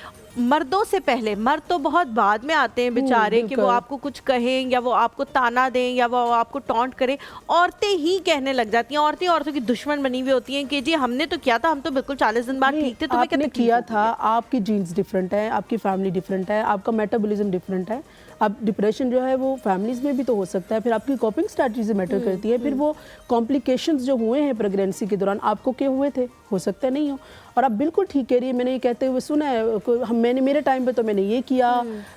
मर्दों से पहले, मर्द तो बहुत बाद में आते हैं बेचारे कि वो आपको कुछ कहें या वो आपको ताना दें या वो आपको टॉन्ट करें। औरतें ही कहने लग जाती हैं, औरतें औरतों की दुश्मन बनी हुई होती हैं कि जी हमने तो किया था, हम तो बिल्कुल 40 दिन बाद ठीक थे, तुम्हें आपने किया था, आपकी जीन्स डिफरेंट है, आपकी फैमिली डिफरेंट है, आपका मेटाबॉलिज्म डिफरेंट है। अब डिप्रेशन जो है वो फैमिलीज़ में भी तो हो सकता है, फिर आपकी कोपिंग स्ट्रैटेजी मैटर करती है, फिर वो कॉम्प्लिकेशंस जो हुए हैं प्रेगनेंसी के दौरान, आपको क्या हुए थे, हो सकता है नहीं हो। और आप बिल्कुल ठीक कह रही है, मैंने ये कहते हुए सुना है, मैंने मेरे टाइम पे तो मैंने ये किया,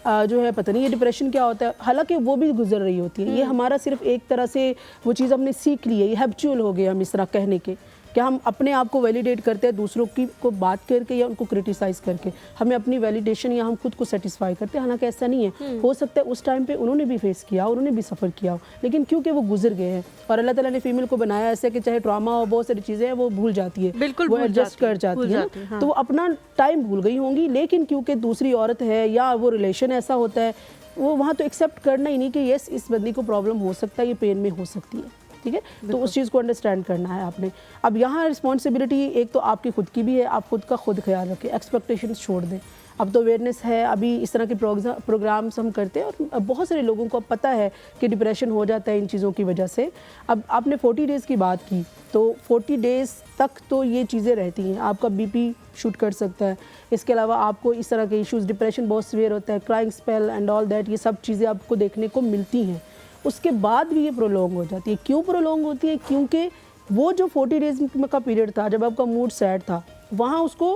जो है पता नहीं ये डिप्रेशन क्या होता है, हालांकि वो भी गुजर रही होती है। ये हमारा सिर्फ एक तरह से वो चीज़ हमने सीख ली है, ये हैबिचुअल हो गया हम इस तरह कहने के, कि हम अपने आप को वैलिडेट करते हैं दूसरों की को बात करके या उनको क्रिटिसाइज़ करके, हमें अपनी वैलिडेशन या हम खुद को सेटिस्फाई करते हैं। हालांकि ऐसा नहीं है, हो सकता है उस टाइम पे उन्होंने भी फेस किया, उन्होंने भी सफ़र किया हो, लेकिन क्योंकि वो गुजर गए हैं और अल्लाह ताला ने फीमेल को बनाया ऐसे कि चाहे ट्रॉमा हो, बहुत सारी चीज़ें हैं वो भूल जाती है, बिल्कुल वो एडजस्ट कर जाती है ना, हाँ। तो वो अपना टाइम भूल गई होंगी। लेकिन क्योंकि दूसरी औरत है या वो रिलेशन ऐसा होता है, वो वहाँ तो एक्सेप्ट करना ही नहीं कि येस इस बंदी को प्रॉब्लम हो सकता है, ये पेन में हो सकती है। ठीक है, तो उस चीज़ को अंडरस्टैंड करना है आपने। अब यहाँ रिस्पॉन्सिबिलिटी एक तो आपकी खुद की भी है, आप खुद का खुद ख्याल रखें, एक्सपेक्टेशंस छोड़ दें। अब तो अवेयरनेस है, अभी इस तरह के प्रोग्राम्स हम करते हैं और बहुत सारे लोगों को अब पता है कि डिप्रेशन हो जाता है इन चीज़ों की वजह से। अब आपने 40 डेज़ की बात की, तो 40 डेज़ तक तो ये चीज़ें रहती हैं, आपका बीपी शूट कर सकता है, इसके अलावा आपको इस तरह के इश्यूज़, डिप्रेशन बहुत सीवियर होता है, crying spell and all that, ये सब चीज़ें आपको देखने को मिलती हैं। उसके बाद भी ये प्रोलॉन्ग हो जाती है। क्यों प्रोलॉन्ग होती है? क्योंकि वो जो 40 डेज़ का पीरियड था, जब आपका मूड सैड था, वहाँ उसको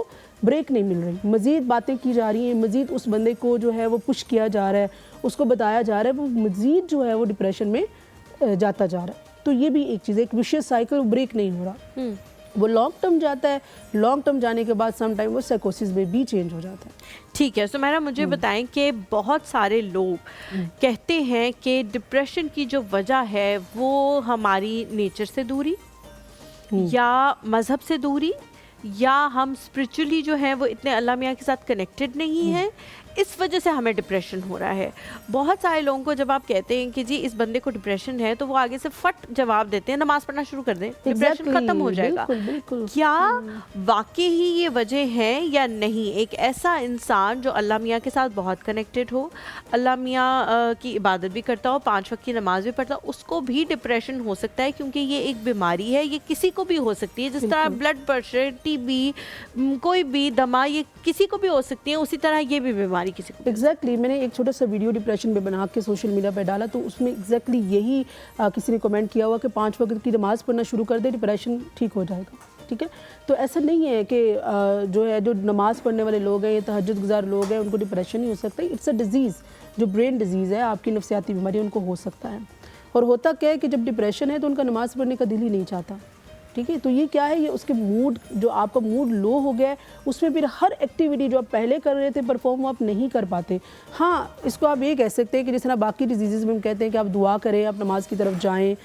ब्रेक नहीं मिल रही, मज़ीद बातें की जा रही हैं, मज़ीद उस बंदे को जो है वो पुश किया जा रहा है, उसको बताया जा रहा है, वो मज़ीद जो है वो डिप्रेशन में जाता जा रहा है। तो ये भी एक चीज़ है, एक विशियस साइकिल ब्रेक नहीं हो रहा, वो लॉन्ग टर्म जाता है, लॉन्ग टर्म जाने के बाद सम टाइम वो साइकोसिस में भी चेंज हो जाता है। ठीक है, सुमैरा मुझे बताएं कि बहुत सारे लोग कहते हैं कि डिप्रेशन की जो वजह है वो हमारी नेचर से दूरी या मज़हब से दूरी, या हम स्पिरिचुअली जो है वो इतने अल्लाह मियाँ के साथ कनेक्टेड नहीं हैं, इस वजह से हमें डिप्रेशन हो रहा है। बहुत सारे लोगों को जब आप कहते हैं कि जी इस बंदे को डिप्रेशन है, तो वो आगे से फट जवाब देते हैं, नमाज पढ़ना शुरू कर दें, डिप्रेशन खत्म हो जाएगा। बिल्कुल। क्या वाकई ही ये वजह है या नहीं? एक ऐसा इंसान जो अल्लाह मियाँ के साथ बहुत कनेक्टेड हो, अल्लाह मियाँ की इबादत भी करता हो, 5 वक्त की नमाज भी पढ़ता हो, उसको भी डिप्रेशन हो सकता है, क्योंकि ये एक बीमारी है, ये किसी को भी हो सकती है। जिस तरह ब्लड प्रेशर, टीबी, कोई भी दमा, ये किसी को भी हो सकती है, उसी तरह ये भी बीमारी किसी को। एग्जैक्टली मैंने एक छोटा सा वीडियो डिप्रेशन पे बना के सोशल मीडिया पे डाला, तो उसमें एग्जैक्टली यही किसी ने कमेंट किया हुआ कि 5 वक्त की नमाज़ पढ़ना शुरू कर दे, डिप्रेशन ठीक हो जाएगा। ठीक है, तो ऐसा नहीं है कि जो नमाज़ पढ़ने वाले लोग हैं या तहज्जुद गुजार लोग हैं उनको डिप्रेशन नहीं हो सकता। इट्स अ डिजीज़, जो ब्रेन डिजीज़ है, आपकी नफ्सियाती बीमारी, उनको हो सकता है। और होता क्या है कि जब डिप्रेशन है तो उनका नमाज़ पढ़ने का दिल ही नहीं चाहता, ठीक है। तो ये क्या है, ये उसके मूड, जो आपका मूड लो हो गया है, उसमें फिर हर एक्टिविटी जो आप पहले कर रहे थे परफॉर्म आप नहीं कर पाते। हाँ, इसको आप ये कह सकते हैं कि जिस तरह बाकी डिजीज़ में हम कहते हैं कि आप दुआ करें, आप नमाज की तरफ जाएं,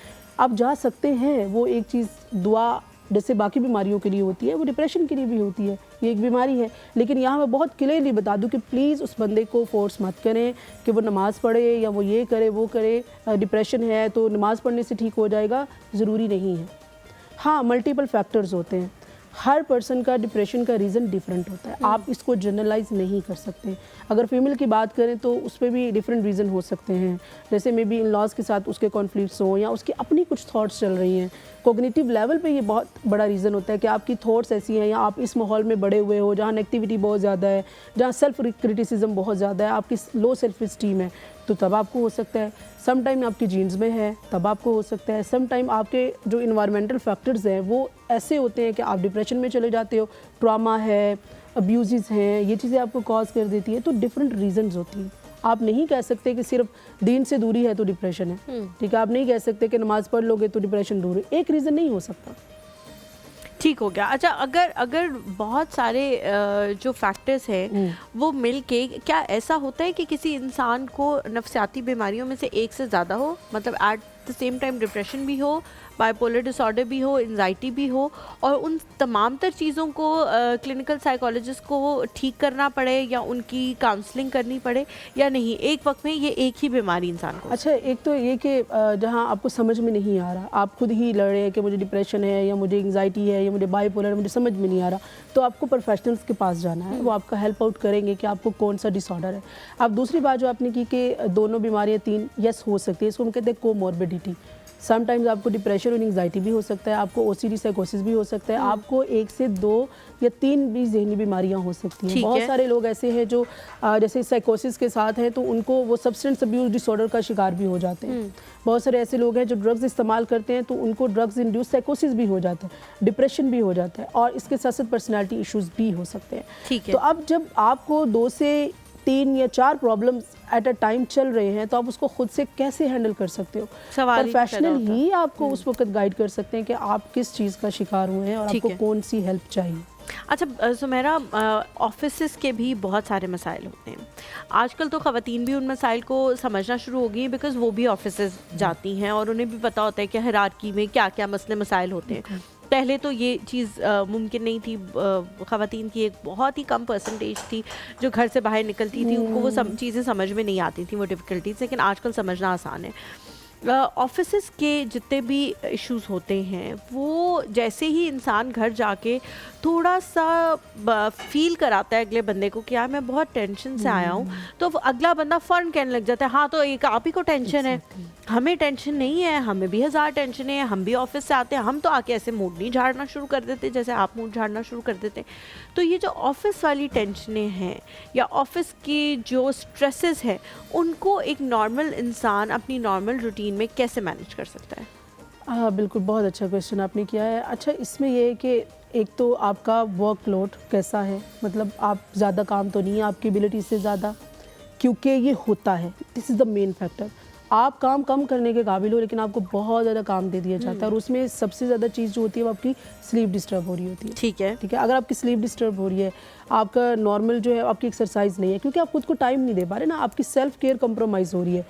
आप जा सकते हैं। वो एक चीज़ दुआ जैसे बाकी बीमारियों के लिए होती है, वो डिप्रेशन के लिए भी होती है, ये एक बीमारी है। लेकिन यहाँ मैं बहुत क्लियरली बता दूं कि प्लीज़ उस बंदे को फोर्स मत करें कि वो नमाज़ पढ़े या वो ये करे वो करे। डिप्रेशन है तो नमाज़ पढ़ने से ठीक हो जाएगा, ज़रूरी नहीं है। हाँ, मल्टीपल फैक्टर्स होते हैं, हर पर्सन का डिप्रेशन का रीज़न डिफरेंट होता है, आप इसको जनरलाइज नहीं कर सकते। अगर फीमेल की बात करें तो उस पर भी डिफरेंट रीज़न हो सकते हैं, जैसे मे बी इन लॉज के साथ उसके कॉन्फ्लिक्ट्स हों या उसकी अपनी कुछ थॉट्स चल रही हैं। कोग्निटिव लेवल पे ये बहुत बड़ा रीज़न होता है कि आपकी थॉट्स ऐसी हैं, या आप इस माहौल में बड़े हुए हो जहाँ नेगेटिविटी बहुत ज़्यादा है, जहाँ सेल्फ क्रिटिसिज्म बहुत ज़्यादा है, आपकी लो सेल्फ इस्टीम है, तो तब आपको हो सकता है। सम टाइम आपकी जीन्स में है, तब आपको हो सकता है। सम टाइम आपके जो इन्वायरमेंटल फैक्टर्स हैं वो ऐसे होते हैं कि आप डिप्रेशन में चले जाते हो, ट्रॉमा है, अब्यूज़ हैं, ये चीज़ें आपको कॉज कर देती है। तो डिफरेंट रीजंस होती हैं। आप नहीं कह सकते कि सिर्फ दीन से दूरी है तो डिप्रेशन है, ठीक है। आप नहीं कह सकते कि नमाज़ पढ़ लोगे तो डिप्रेशन दूर है, एक रीज़न नहीं हो सकता। ठीक हो गया। अच्छा, अगर बहुत सारे जो फैक्टर्स हैं वो मिल के, क्या ऐसा होता है कि किसी इंसान को नफसियाती बीमारियों में से एक से ज़्यादा हो, मतलब at the same time depression भी हो, बाइपोलर डिसऑर्डर भी हो, एंजाइटी भी हो, और उन तमाम तर चीज़ों को क्लिनिकल साइकोलॉजिस्ट को ठीक करना पड़े या उनकी काउंसलिंग करनी पड़े, या नहीं, एक वक्त में ये एक ही बीमारी इंसान को? अच्छा, एक तो ये कि जहाँ आपको समझ में नहीं आ रहा, आप खुद ही लड़ रहे हैं कि मुझे डिप्रेशन है या मुझे एंजाइटी है या मुझे बाइपोलर है, मुझे समझ में नहीं आ रहा, तो आपको प्रोफेशनल्स के पास जाना है, वो आपका हेल्प आउट करेंगे कि आपको कौन सा डिसऑर्डर है। अब दूसरी बात जो आपने की कि दोनों बीमारियाँ तीन, यस हो सकती है, इसको हम कहते हैं कोमॉर्बिडिटी। समटाइम्स आपको डिप्रेशन और एंजाइटी भी हो सकता है, आपको ओसीडी साइकोसिस भी हो सकता है, आपको 1 से 2 या 3 भी ज़हनी बीमारियां हो सकती हैं। बहुत सारे लोग ऐसे हैं जो जैसे साइकोसिस के साथ हैं तो उनको वो सब्सटेंस अब्यूज डिसऑर्डर का शिकार भी हो जाते हैं। बहुत सारे ऐसे लोग हैं जो ड्रग्स इस्तेमाल करते हैं तो उनको ड्रग्स इंड्यूस साइकोसिस भी हो जाता है, डिप्रेशन भी हो जाता है, और इसके साथ साथ पर्सनैलिटी इशूज़ भी हो सकते हैं। ठीक है। तो अब जब आपको 2 से 3 या 4 प्रॉब्लम्स एट अ टाइम चल रहे हैं तो आप उसको खुद से कैसे हैंडल कर सकते हो? प्रोफेशनल ही आपको उस वक्त गाइड कर सकते हैं कि आप किस चीज़ का शिकार हुए हैं और आपको कौन सी हेल्प चाहिए। अच्छा सुमेरा, ऑफिसेस के भी बहुत सारे मसाइल होते हैं आजकल, तो ख़वातीन भी उन मसाइल को समझना शुरू हो गई हैं, बिकॉज़ वो भी ऑफिसेस जाती हैं और उन्हें भी पता होता है कि हायरार्की में क्या क्या मसले मसाइल होते हैं। पहले तो ये चीज़ मुमकिन नहीं थी, ख़वातीन की एक बहुत ही कम परसेंटेज थी जो घर से बाहर निकलती थी, उनको वो सब चीज़ें समझ में नहीं आती थी, वो डिफ़िकल्टीज, लेकिन आजकल समझना आसान है। ऑफिसेस के जितने भी इश्यूज़ होते हैं वो जैसे ही इंसान घर जाके थोड़ा सा फील कराता है अगले बंदे को कि यार मैं बहुत टेंशन से आया हूँ, तो अगला बंदा फ़ौरन कहने लग जाता है हाँ तो एक आप ही को टेंशन है, हमें टेंशन नहीं है, हमें भी 1000 टेंशन है, हम भी ऑफिस से आते हैं, हम तो आके ऐसे मूड नहीं झाड़ना शुरू कर देते जैसे आप मूड झाड़ना शुरू कर देते। तो ये जो ऑफिस वाली टेंशनें हैं या ऑफिस की जो स्ट्रेसेस हैं उनको एक नॉर्मल इंसान अपनी नॉर्मल रूटीन में कैसे मैनेज कर सकता है? हाँ बिल्कुल, बहुत अच्छा क्वेश्चन आपने किया है। अच्छा, इसमें ये है कि एक तो आपका वर्कलोड कैसा है, मतलब आप ज़्यादा काम तो नहीं है आपकी एबिलिटी से ज़्यादा, क्योंकि ये होता है, this is the main factor. आप काम कम करने के काबिल हो लेकिन आपको बहुत ज़्यादा काम दे दिया जाता है, और उसमें सबसे ज़्यादा चीज़ जो होती है वो आपकी स्लीप डिस्टर्ब हो रही होती है। ठीक है, ठीक है। अगर आपकी स्लीप डिस्टर्ब हो रही है, आपका नॉर्मल जो है आपकी एक्सरसाइज नहीं है, क्योंकि आप खुद को टाइम नहीं दे पा रहे ना, आपकी सेल्फ केयर कंप्रोमाइज़ हो रही है।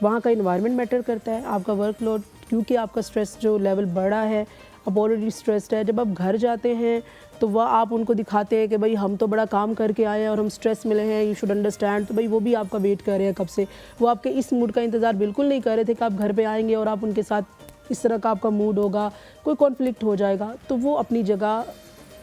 वहाँ का इन्वायरमेंट मैटर करता है, आपका वर्कलोड, क्योंकि आपका स्ट्रेस जो लेवल बढ़ा है, आप ऑलरेडी स्ट्रेस्ड है। जब आप घर जाते हैं तो वह आप उनको दिखाते हैं कि भाई हम तो बड़ा काम करके आए हैं और हम स्ट्रेस मिले हैं, यू शुड अंडरस्टैंड, तो भाई वो भी आपका वेट कर रहे हैं कब से। वो आपके इस मूड का इंतज़ार बिल्कुल नहीं कर रहे थे कि आप घर पे आएंगे और आप उनके साथ इस तरह का आपका मूड होगा, कोई कॉन्फ्लिक्ट हो जाएगा। तो वो अपनी जगह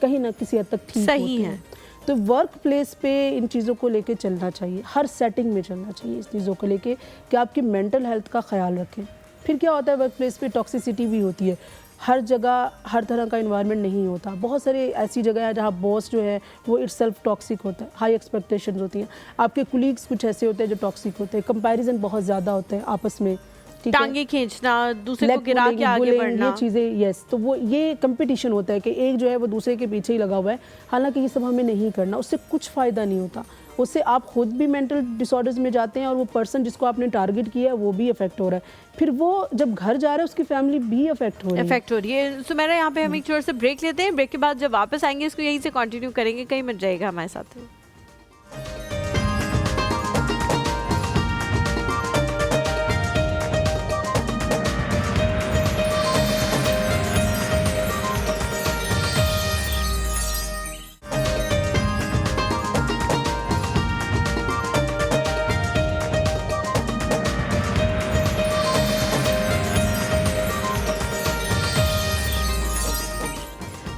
कहीं ना किसी हद तक ठीक सही है। तो वर्क प्लेस पे इन चीज़ों को लेके चलना चाहिए, हर सेटिंग में चलना चाहिए इस चीज़ों को लेके कि आपकी मेंटल हेल्थ का ख्याल रखें। फिर क्या होता है, वर्क प्लेस पे टॉक्सिसिटी भी होती है, हर जगह हर तरह का इन्वायरमेंट नहीं होता। बहुत सारे ऐसी जगह है जहाँ बॉस जो है वो इटसेल्फ टॉक्सिक होता है, हाई एक्सपेक्टेशंस होती हैं, आपके कुलीग्स कुछ ऐसे होते हैं जो टॉक्सिक होते हैं, कंपैरिजन बहुत ज़्यादा होता है आपस में, टांगे खींचना, दूसरे को गिरा के आगे बढ़ना, ये चीज़ें, यस। तो वो ये कंपटीशन होता है कि एक जो है वो दूसरे के पीछे ही लगा हुआ है, हालांकि ये सब हमें नहीं करना, उससे कुछ फ़ायदा नहीं होता। उससे आप खुद भी मेंटल डिसऑर्डर्स में जाते हैं और वो पर्सन जिसको आपने टारगेट किया है वो भी अफेक्ट हो रहा है, फिर वो जब घर जा रहा है उसकी फैमिली भी अफेक्ट हो रही है। सुमेरा, यहाँ पे हम एक छोटे से ब्रेक लेते हैं, ब्रेक के बाद जब वापस आएंगे इसको यहीं से कंटिन्यू करेंगे, कहीं मत जाएगा हमारे साथ।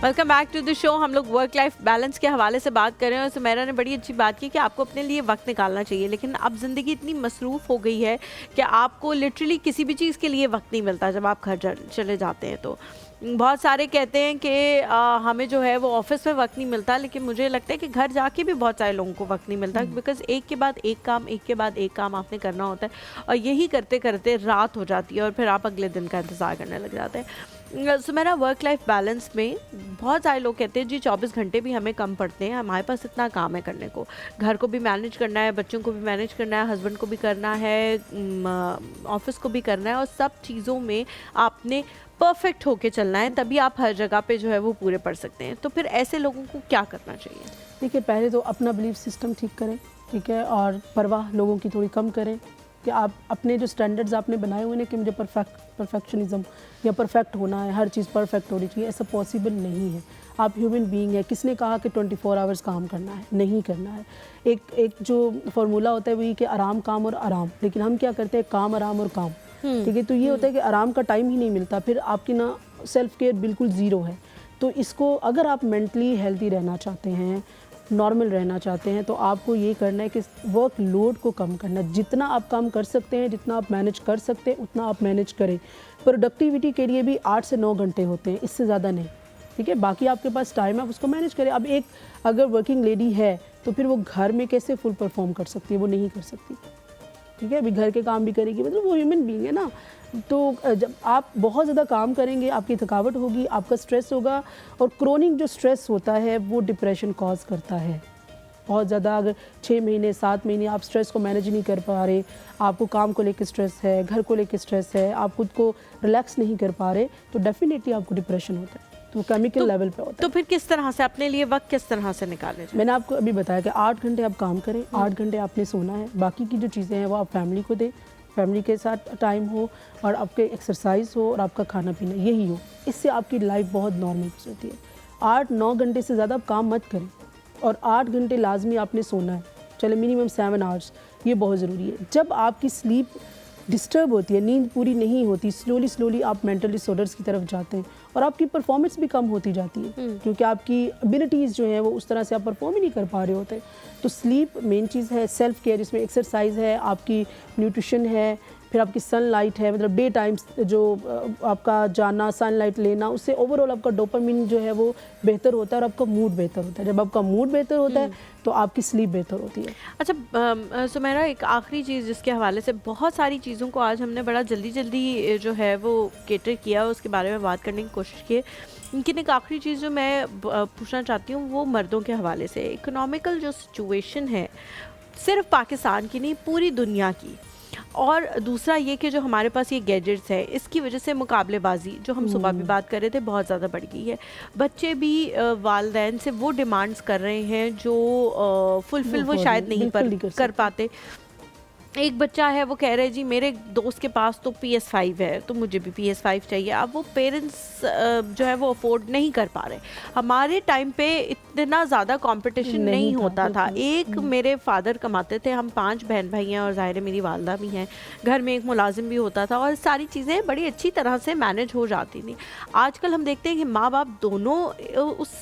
Welcome back to the show. हम लोग वर्क लाइफ बैलेंस के हवाले से बात कर रहे हैं और सुमेरा ने बड़ी अच्छी बात की कि आपको अपने लिए वक्त निकालना चाहिए, लेकिन अब ज़िंदगी इतनी मसरूफ़ हो गई है कि आपको लिटरली किसी भी चीज़ के लिए वक्त नहीं मिलता जब आप घर चले जाते हैं। तो बहुत सारे कहते हैं कि हमें जो है वो ऑफिस में वक्त नहीं मिलता, लेकिन मुझे लगता है कि घर जाके भी बहुत सारे लोगों को वक्त नहीं मिलता, बिकॉज एक के बाद एक काम आपने करना होता है और यही करते करते रात हो जाती है और फिर आप अगले दिन का इंतज़ार करने लग जाते हैं। सो मेरा वर्क लाइफ बैलेंस में बहुत सारे लोग कहते हैं जी 24 घंटे भी हमें कम पड़ते हैं, हमारे पास इतना काम है करने को, घर को भी मैनेज करना है, बच्चों को भी मैनेज करना है, हस्बैंड को भी करना है, ऑफिस को भी करना है, और सब चीज़ों में आपने परफेक्ट होके चलना है, तभी आप हर जगह पे जो है वो पूरे पड़ सकते हैं। तो फिर ऐसे लोगों को क्या करना चाहिए? देखिए, पहले तो अपना बिलीफ सिस्टम ठीक करें, ठीक है, और परवाह लोगों की थोड़ी कम करें कि आप अपने जो स्टैंडर्ड्स आपने बनाए हुए हैं कि मुझे परफेक्शनिज्म या परफेक्ट होना है, हर चीज़ परफेक्ट होनी चाहिए, ऐसा पॉसिबल नहीं है। आप ह्यूमन बीइंग है, किसने कहा कि 24 आवर्स काम करना है? नहीं करना है। एक जो फार्मूला होता है वही कि आराम, काम और आराम, लेकिन हम क्या करते हैं, काम, आराम और काम, ठीक है। तो ये होता है कि आराम का टाइम ही नहीं मिलता, फिर आपकी ना सेल्फ केयर बिल्कुल ज़ीरो है। तो इसको अगर आप मेंटली हेल्दी रहना चाहते हैं, नॉर्मल रहना चाहते हैं, तो आपको ये करना है कि वर्क लोड को कम करना है। जितना आप काम कर सकते हैं, जितना आप मैनेज कर सकते हैं, उतना आप मैनेज करें। प्रोडक्टिविटी के लिए भी 8 से 9 घंटे होते हैं, इससे ज़्यादा नहीं, ठीक है। बाकी आपके पास टाइम है, आप उसको मैनेज करें। अब एक अगर वर्किंग लेडी है तो फिर वो घर में कैसे फुल परफॉर्म कर सकती है? वो नहीं कर सकती, ठीक है। अभी घर के काम भी करेगी, मतलब वो ह्यूमन बीइंग है ना। तो जब आप बहुत ज़्यादा काम करेंगे, आपकी थकावट होगी, आपका स्ट्रेस होगा, और क्रोनिक जो स्ट्रेस होता है वो डिप्रेशन कॉज करता है बहुत ज़्यादा। अगर 6 महीने 7 महीने आप स्ट्रेस को मैनेज नहीं कर पा रहे, आपको काम को लेकर स्ट्रेस है, घर को लेकर स्ट्रेस है, आप खुद को रिलैक्स नहीं कर पा रहे, तो डेफिनेटली आपको डिप्रेशन होता है, तो केमिकल लेवल पे होता है। तो फिर किस तरह से अपने लिए वक्त किस तरह से निकालें? मैंने आपको अभी बताया कि 8 घंटे आप काम करें, 8 घंटे आपने सोना है, बाकी की जो चीज़ें हैं वो आप फैमिली को दें, फैमिली के साथ टाइम हो, और आपके एक्सरसाइज हो, और आपका खाना पीना यही हो। इससे आपकी लाइफ बहुत नॉर्मल हो जाती है। 8-9 घंटे से ज़्यादा आप काम मत करें, और 8 घंटे लाजमी आपने सोना है, चले मिनिमम 7 आवर्स, ये बहुत ज़रूरी है। जब आपकी स्लीप डिस्टर्ब होती है, नींद पूरी नहीं होती, स्लोली आप मेंटल डिसऑर्डर्स की तरफ जाते हैं, और आपकी परफॉर्मेंस भी कम होती जाती है, क्योंकि आपकी एबिलिटीज़ जो हैं वो उस तरह से आप परफॉर्म ही नहीं कर पा रहे होते। तो स्लीप मेन चीज़ है, सेल्फ केयर, इसमें एक्सरसाइज है, आपकी न्यूट्रिशन है, फिर आपकी सनलाइट है, मतलब डे टाइम्स जो आपका जाना, सनलाइट लेना, उससे ओवरऑल आपका डोपामिन जो है वो बेहतर होता है और आपका मूड बेहतर होता है। जब आपका मूड बेहतर होता है तो आपकी स्लीप बेहतर होती है। अच्छा सुमेरा, एक आखिरी चीज़ जिसके हवाले से बहुत सारी चीज़ों को आज हमने बड़ा जल्दी जो है वो केटर किया, उसके बारे में बात करने की कोशिश की, लेकिन एक आखिरी चीज़ जो मैं पूछना चाहती हूँ वो मर्दों के हवाले से। इकोनॉमिकल जो सिचुएशन है सिर्फ पाकिस्तान की नहीं, पूरी दुनिया की, और दूसरा ये कि जो हमारे पास ये गैजेट्स है, इसकी वजह से मुकाबलेबाजी जो हम सुबह भी बात कर रहे थे बहुत ज़्यादा बढ़ गई है। बच्चे भी वालिदैन से वो डिमांड्स कर रहे हैं जो फुलफिल वो शायद नहीं कर पाते। एक बच्चा है वो कह रहे हैं जी मेरे दोस्त के पास तो PS5 है तो मुझे भी PS5 चाहिए। अब वो पेरेंट्स जो है वो अफोर्ड नहीं कर पा रहे। हमारे टाइम पे इतना ज़्यादा कंपटीशन नहीं होता था। एक मेरे फादर कमाते थे, हम 5 बहन भाई हैं और ज़ाहिर है मेरी वालदा भी हैं, घर में एक मुलाजिम भी होता था और सारी चीज़ें बड़ी अच्छी तरह से मैनेज हो जाती थी। आजकल हम देखते हैं कि माँ बाप दोनों उस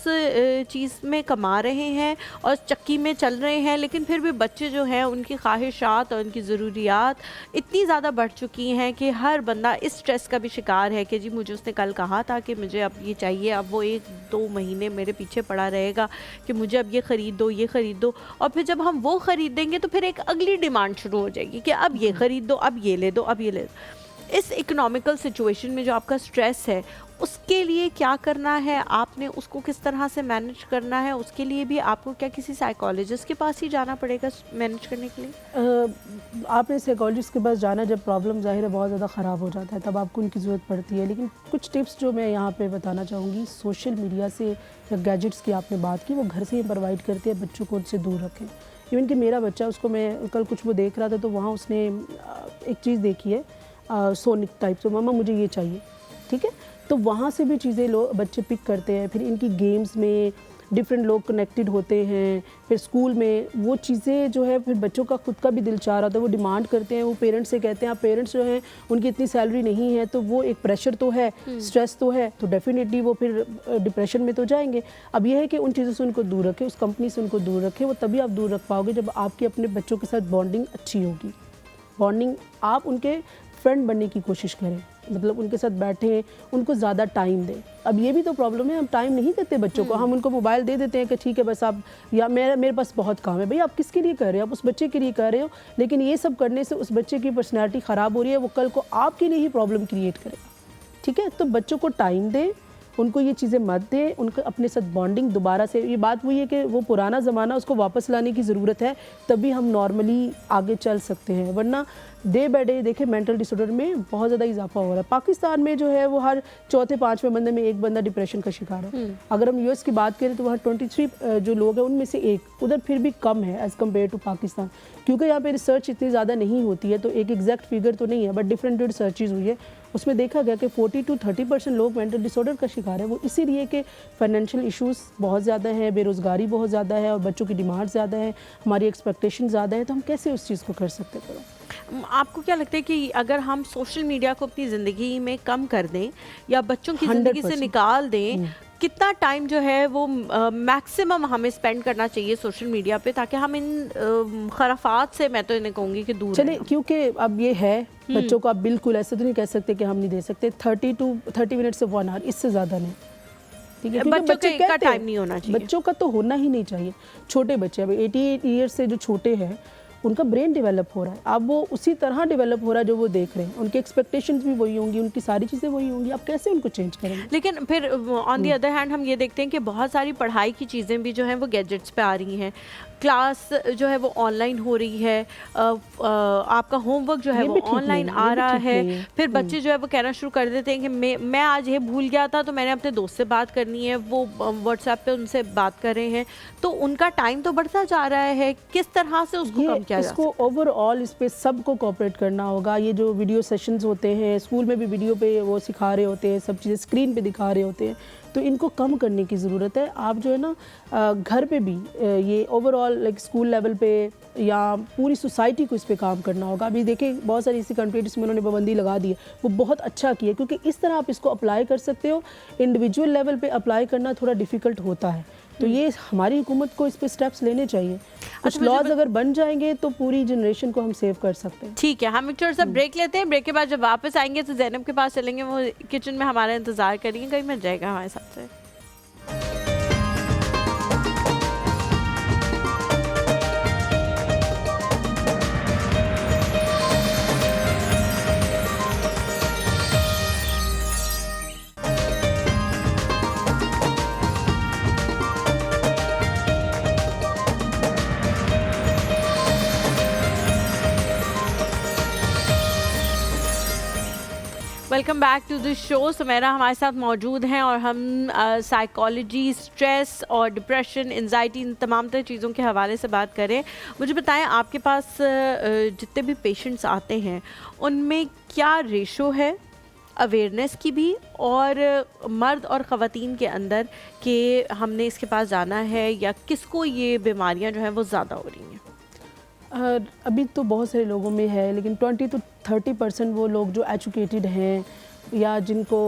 चीज़ में कमा रहे हैं और चक्की में चल रहे हैं, लेकिन फिर भी बच्चे जो हैं उनकी ख्वाहिशात और उनकी ज़रूरियात इतनी ज़्यादा बढ़ चुकी हैं कि हर बंदा इस स्ट्रेस का भी शिकार है कि जी मुझे उसने कल कहा था कि मुझे अब ये चाहिए, अब वो 1-2 महीने मेरे पीछे पड़ा रहेगा कि मुझे अब ये ख़रीद दो, ये ख़रीद दो, और फिर जब हम वो ख़रीदेंगे तो फिर एक अगली डिमांड शुरू हो जाएगी कि अब ये ख़रीद दो, अब ये ले दो, अब ये ले दो। इस इकोनॉमिकल सिचुएशन में जो आपका स्ट्रेस है उसके लिए क्या करना है, आपने उसको किस तरह से मैनेज करना है, उसके लिए भी आपको क्या किसी साइकोलॉजिस्ट के पास ही जाना पड़ेगा मैनेज करने के लिए? आपने साइकोलॉजिस्ट के पास जाना जब प्रॉब्लम ज़ाहिर है बहुत ज़्यादा ख़राब हो जाता है, तब आपको उनकी ज़रूरत पड़ती है। लेकिन कुछ टिप्स जो मैं यहाँ पे बताना चाहूँगी, सोशल मीडिया से या गैजेट्स की आपने बात की, वो घर से ही प्रोवाइड करते हैं, बच्चों को उनसे दूर रखें। इवन कि मेरा बच्चा, उसको मैं कल कुछ वो देख रहा था तो वहाँ उसने एक चीज़ देखी है सोनिक टाइप, तो मम्मा मुझे ये चाहिए, ठीक है। तो वहाँ से भी चीज़ें बच्चे पिक करते हैं। फिर इनकी गेम्स में डिफरेंट लोग कनेक्टेड होते हैं, फिर स्कूल में वो चीज़ें जो है, फिर बच्चों का खुद का भी दिल चाह रहा था, वो डिमांड करते हैं, वो पेरेंट्स से कहते हैं। आप पेरेंट्स जो हैं उनकी इतनी सैलरी नहीं है, तो वो एक प्रेशर तो है, स्ट्रेस तो है, तो डेफिनेटली वो फिर डिप्रेशन में तो जाएंगे। अब ये है कि उन चीज़ों से उनको दूर रखें, उस कंपनी से उनको दूर रखें। वो तभी आप दूर रख पाओगे जब आपकी अपने बच्चों के साथ बॉन्डिंग अच्छी होगी। बॉन्डिंग, आप उनके फ्रेंड बनने की कोशिश करें, मतलब उनके साथ बैठें, उनको ज़्यादा टाइम दें। अब ये भी तो प्रॉब्लम है, हम टाइम नहीं देते बच्चों को, हम उनको मोबाइल दे देते हैं कि ठीक है बस आप, या मेरे पास बहुत काम है। भाई आप किसके लिए कर रहे हो? आप उस बच्चे के लिए कर रहे हो, लेकिन ये सब करने से उस बच्चे की पर्सनैलिटी ख़राब हो रही है, वो कल को आपके लिए ही प्रॉब्लम क्रिएट करेगा, ठीक है। तो बच्चों को टाइम दें, उनको ये चीज़ें मत दें, उनको अपने साथ बॉन्डिंग दोबारा से, ये बात वही है कि वो पुराना ज़माना उसको वापस लाने की ज़रूरत है, तभी हम नॉर्मली आगे चल सकते हैं। वरना डे बाय डे देखें मेंटल डिसऑर्डर में बहुत ज़्यादा इजाफा हो रहा है। पाकिस्तान में जो है वो हर चौथे पाँचवें बंदे में एक बंदा डिप्रेशन का शिकार है। अगर हम यूएस की बात करें तो वहाँ 23 जो लोग हैं उनमें से एक, उधर फिर भी कम है एज़ कम्पेयर टू पाकिस्तान, क्योंकि यहाँ पे रिसर्च इतनी ज़्यादा नहीं होती है, तो एक एग्जैक्ट फिगर तो नहीं है, बट डिफरेंट जो रिसर्चेज हुई है उसमें देखा गया कि 40 to 30% लोग मेंटल डिसऑर्डर का शिकार है। वो इसीलिए कि फाइनेंशियल इश्यूज़ बहुत ज़्यादा है, बेरोज़गारी बहुत ज़्यादा है, और बच्चों की डिमांड ज़्यादा है, हमारी एक्सपेक्टेशन ज़्यादा है, तो हम कैसे उस चीज़ को कर सकते हैं? आपको क्या लगता है कि अगर हम सोशल मीडिया को अपनी ज़िंदगी में कम कर दें या बच्चों की ज़िंदगी से निकाल दें, कितना टाइम जो है वो मैक्सिमम हमें स्पेंड करना चाहिए सोशल मीडिया पे, ताकि हम इन खराफात से, मैं तो इन्हें कहूँगी कि दूर चले, क्योंकि अब ये है बच्चों को आप बिल्कुल ऐसे तो नहीं कह सकते कि हम नहीं दे सकते। 30 मिनट से 1 आवर, इससे ज़्यादा नहीं, ठीक है। बच्चों का टाइम नहीं होना चाहिए, बच्चों का तो होना ही नहीं चाहिए। छोटे बच्चे अभी 88 ईयर्स से जो छोटे हैं, उनका ब्रेन डेवलप हो रहा है, अब वो उसी तरह डेवलप हो रहा है जो वो देख रहे हैं, उनकी एक्सपेक्टेशंस भी वही होंगी, उनकी सारी चीज़ें वही होंगी, आप कैसे उनको चेंज करेंगे? लेकिन फिर ऑन दी अदर हैंड हम ये देखते हैं कि बहुत सारी पढ़ाई की चीज़ें भी जो हैं वो गैजेट्स पे आ रही हैं, क्लास जो है वो ऑनलाइन हो रही है, आपका होमवर्क जो है वो ऑनलाइन आ रहा है, फिर बच्चे जो है वो कहना शुरू कर देते हैं कि मैं आज ये भूल गया था तो मैंने अपने दोस्त से बात करनी है, वो व्हाट्सएप पे उनसे बात कर रहे हैं, तो उनका टाइम तो बढ़ता जा रहा है। किस तरह से उसको कम किया जा सकता है? इसको ओवरऑल इस पे सबको कोऑपरेट करना होगा। ये जो वीडियो सेशंस होते हैं, स्कूल में भी वीडियो पे वो सिखा रहे होते हैं, सब चीज़ें स्क्रीन पे दिखा रहे होते हैं, तो इनको कम करने की ज़रूरत है। आप जो है ना घर पे भी ये ओवरऑल लाइक स्कूल लेवल पे या पूरी सोसाइटी को इस पे काम करना होगा। अभी देखिए बहुत सारी ऐसी कंट्री जिसमें उन्होंने पाबंदी लगा दी है, वो बहुत अच्छा किया, क्योंकि इस तरह आप इसको अप्लाई कर सकते हो। इंडिविजुअल लेवल पे अप्लाई करना थोड़ा डिफ़िकल्ट होता है, तो ये हमारी हुकूमत को इस पे स्टेप्स लेने चाहिए। कुछ लॉज अगर बन जाएंगे तो पूरी जनरेशन को हम सेव कर सकते हैं। ठीक है, हम एक छोटा सा ब्रेक लेते हैं। ब्रेक के बाद जब वापस आएंगे तो ज़ैनब के पास चलेंगे, वो किचन में हमारा इंतज़ार करेंगे, कहीं मत जाएगा हमारे साथ से। Welcome back to the show. Sumera हमारे साथ मौजूद हैं और हम साइकोलॉजी, स्ट्रेस और डिप्रेशन, एंजाइटी, इन तमाम तरह चीज़ों के हवाले से बात करें। मुझे बताएं, आपके पास जितने भी पेशेंट्स आते हैं उनमें क्या रेशो है अवेयरनेस की भी, और मर्द और ख़वातीन के अंदर कि हमने इसके पास जाना है, या किसको ये बीमारियां जो हैं वो ज़्यादा हो रही हैं? अभी तो बहुत सारे लोगों में है, लेकिन 20 to 30% वो लोग जो एजुकेटेड हैं या जिनको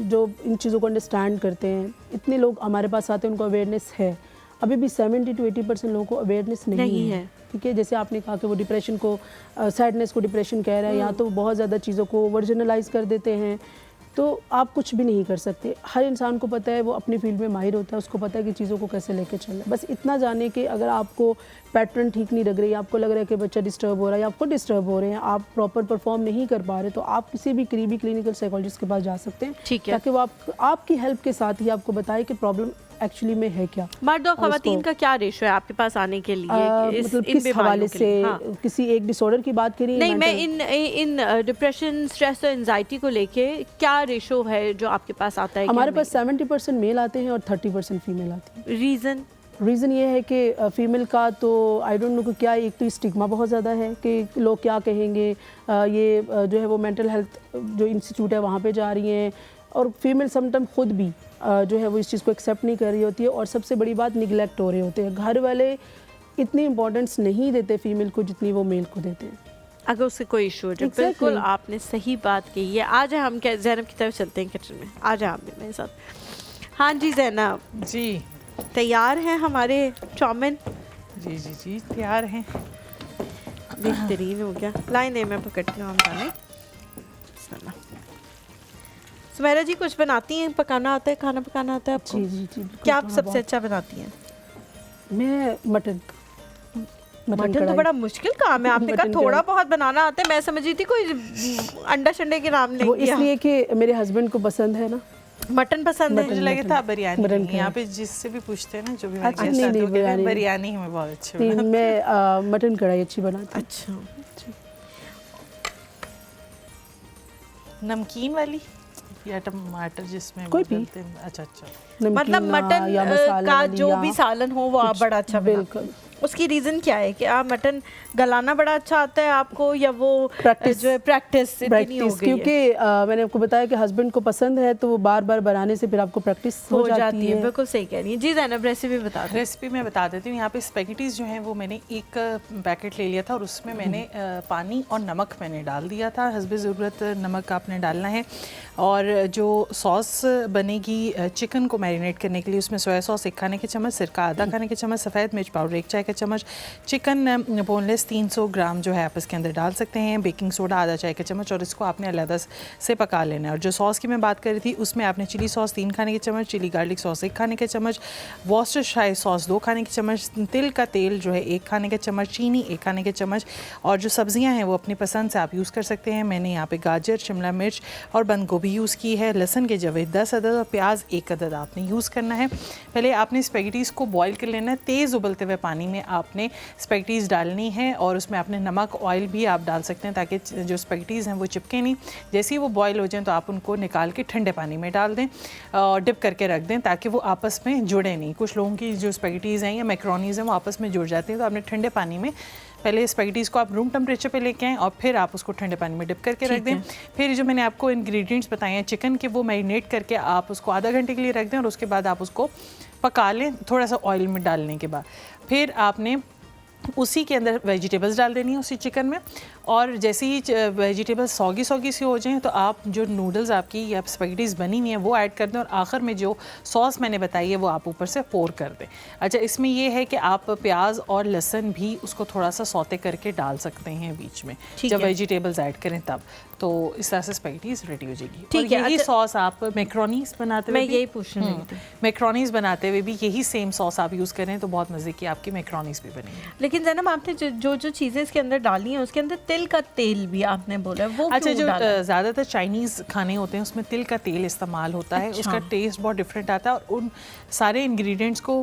जो इन चीज़ों को अंडरस्टैंड करते हैं, इतने लोग हमारे पास आते हैं, उनको अवेयरनेस है। अभी भी 70 to 80% लोगों को अवेयरनेस नहीं है, ठीक है। जैसे आपने कहा कि वो डिप्रेशन को, सैडनेस को डिप्रेशन कह रहा है, या तो बहुत ज़्यादा चीज़ों को ओवर जनरलाइज कर देते हैं। तो आप कुछ भी नहीं कर सकते। हर इंसान को पता है, वो अपनी फील्ड में माहिर होता है, उसको पता है कि चीज़ों को कैसे लेके चलना है। बस इतना जाने कि अगर आपको पैटर्न ठीक नहीं लग रही, आपको लग रहा है कि बच्चा डिस्टर्ब हो रहा है या आपको डिस्टर्ब हो रहे हैं, आप प्रॉपर परफॉर्म नहीं कर पा रहे, तो आप किसी भी करीबी क्लिनिकल साइकोलॉजिस्ट के पास जा सकते हैं। ठीक है। ताकि वो आपकी हेल्प के साथ ही आपको बताए कि प्रॉब्लम एक्चुअली में है क्या। मर्द और खवातीन का क्या रेशो है आपके पास आने के लिए? मतलब किस हवाले से? हाँ। किसी एक डिसऑर्डर की बात करिए? नहीं, मैं इन डिप्रेशन, स्ट्रेस और एंजाइटी को लेके क्या रेशो है जो आपके पास आता है? हमारे पास 70% मेल आते हैं और 30% फीमेल आती है। रीज़न ये है कि फ़ीमेल का तो आई डोंट नो कि क्या, एक तो स्टिग्मा बहुत ज़्यादा है कि लोग क्या कहेंगे, ये जो है वो मेंटल हेल्थ जो इंस्टीट्यूट है वहाँ पे जा रही हैं, और फीमेल समटाइम खुद भी जो है वो इस चीज़ को एक्सेप्ट नहीं कर रही होती है, और सबसे बड़ी बात निगलेक्ट हो रहे होते हैं। घर वाले इतनी इंपॉर्टेंस नहीं देते फीमेल को जितनी वो मेल को देते हैं। अगर उससे कोई इशू हो जाए। बिल्कुल आपने सही बात कही है। आज हम ज़ैनब की तरफ चलते हैं किचन में। आ जाए आप भी मेरे साथ। हाँ जी ज़ैनब जी, तैयार हैं हमारे चाउमीन? जी जी जी तैयार हैं। बेहतरीन हो गया। लाइन दे, मैं पकड़ती हूँ। हम जाने सुमेरा जी कुछ बनाती हैं, पकाना आता है, खाना पकाना आता है आपको? जी जी जी। क्या आप सबसे अच्छा बनाती हैं? मैं मटन तो बड़ा मुश्किल काम है। आपने कहा थोड़ा बहुत बनाना आता है, मैं समझ रही थी कोई अंडा शंडे के नाम वो लेंगे। इसलिए कि मेरे हस्बैंड को पसंद है ना, मटन पसंद है। मुझे लगे था बिरयानी। यहाँ पे जिससे भी पूछते हैं ना, जो भी बिरयानी हमें बहुत अच्छी बनाती है। मैं मटन कढ़ाई अच्छी बनाती हूँ। अच्छा, नमकीन वाली या टमाटर जिसमें कोई भी? अच्छा अच्छा, मतलब मटन का जो भी सालन हो वो आप बड़ा अच्छा बिल्कुल। उसकी रीज़न क्या है कि आप मटन गलाना बड़ा अच्छा आता है आपको, या वो जो है प्रैक्टिस इतनी हो गई है? क्योंकि मैंने आपको बताया कि हस्बैंड को पसंद है, तो वो बार बार बनाने से फिर आपको प्रैक्टिस हो जाती है। बिल्कुल सही कह रही है जी। ज़ैनब रेसिपी बता दें। रेसिपी मैं बता देती हूँ। यहाँ पे स्पेगेटीज़ जो हैं वो मैंने एक पैकेट ले लिया था, और उसमें मैंने पानी और नमक मैंने डाल दिया था। हस्बे ज़रूरत नमक आपने डालना है। और जो सॉस बनेगी चिकन को मैरिनेट करने के लिए, उसमें सोया सॉस 1 खाने के चम्मच, सिरका आधा खाने के चम्मच, सफ़ेद मिर्च पाउडर 1 चाय का चम्मच, चिकन बोनलेस 300 ग्राम जो है आप इसके अंदर डाल सकते हैं, बेकिंग सोडा आधा चाय का चम्मच, और इसको आपने अलग से पका लेना है। और जो सॉस की मैं बात कर रही थी, उसमें आपने चिली सॉस 3 खाने के चम्मच, चिली गार्लिक सॉस 1 खाने के चम्मच, वॉस्टरशायर सॉस 2 खाने के चम्मच, तिल का तेल जो है 1 खाने के चम्मच, चीनी 1 खाने के चम्मच, और जो सब्जियां हैं वो अपनी पसंद से आप यूज़ कर सकते हैं। मैंने यहाँ पे गाजर, शिमला मिर्च और बंद गोभी यूज़ की है, लहसुन के जवे 10 अदद और प्याज 1 अदद आपने यूज़ करना है। पहले आपने स्पेगेटीज़ को बॉईल कर लेना है। तेज़ उबलते हुए पानी में आपने स्पेगेटीज़ डालनी है, और उसमें आपने नमक, ऑयल भी आप डाल सकते हैं ताकि जो स्पेगेटीज़ हैं वो चिपके नहीं। जैसे ही वो बॉईल हो जाएं तो आप उनको निकाल के ठंडे पानी में डाल दें और डिप करके रख दें, ताकि वो आपस में जुड़े नहीं। कुछ लोगों की जो स्पेगेटीज़ हैं या मैक्रोनीज़ हैं वो आपस में जुड़ जाती हैं, तो आपने ठंडे पानी में पहले स्पेगेटीज़ को आप रूम टेम्परेचर पे लेके आएँ और फिर आप उसको ठंडे पानी में डिप करके रख दें। फिर जो मैंने आपको इंग्रेडिएंट्स बताए हैं चिकन के, वो मैरिनेट करके आप उसको आधा घंटे के लिए रख दें, और उसके बाद आप उसको पका लें थोड़ा सा ऑयल में डालने के बाद। फिर आपने उसी के अंदर वेजिटेबल्स डाल देनी है उसी चिकन में, और जैसे ही वेजिटेबल्स सॉगी सी हो जाएं तो आप जो नूडल्स आपकी या स्पेगेटीज़ बनी हुई हैं वो ऐड कर दें, और आखिर में जो सॉस मैंने बताई है वो आप ऊपर से पोर कर दें। अच्छा, इसमें ये है कि आप प्याज और लहसुन भी उसको थोड़ा सा सौते करके डाल सकते हैं बीच में जब वेजिटेबल्स ऐड करें तब, तो इस तरह से स्पेगेटीज़ रेडी हो जाएगी। ठीक है। यही सॉस आप मैक्रोनीज़ बनाते हुए, मैं यही पूछ रही थी, मैक्रोनीज़ बनाते हुए भी यही सेम सॉस आप यूज़ करें तो बहुत मज़े की आपकी मैक्रोनीज़ भी बनेंगी। लेकिन ज़ैनब आपने जो चीज़ें इसके अंदर डाली हैं उसके अंदर तिल का तेल भी आपने बोला, वो अच्छा, जो ज़्यादातर चाइनीज़ खाने होते हैं उसमें तिल का तेल इस्तेमाल होता है। उसका टेस्ट बहुत डिफरेंट आता है, और उन सारे इंग्रेडिएंट्स को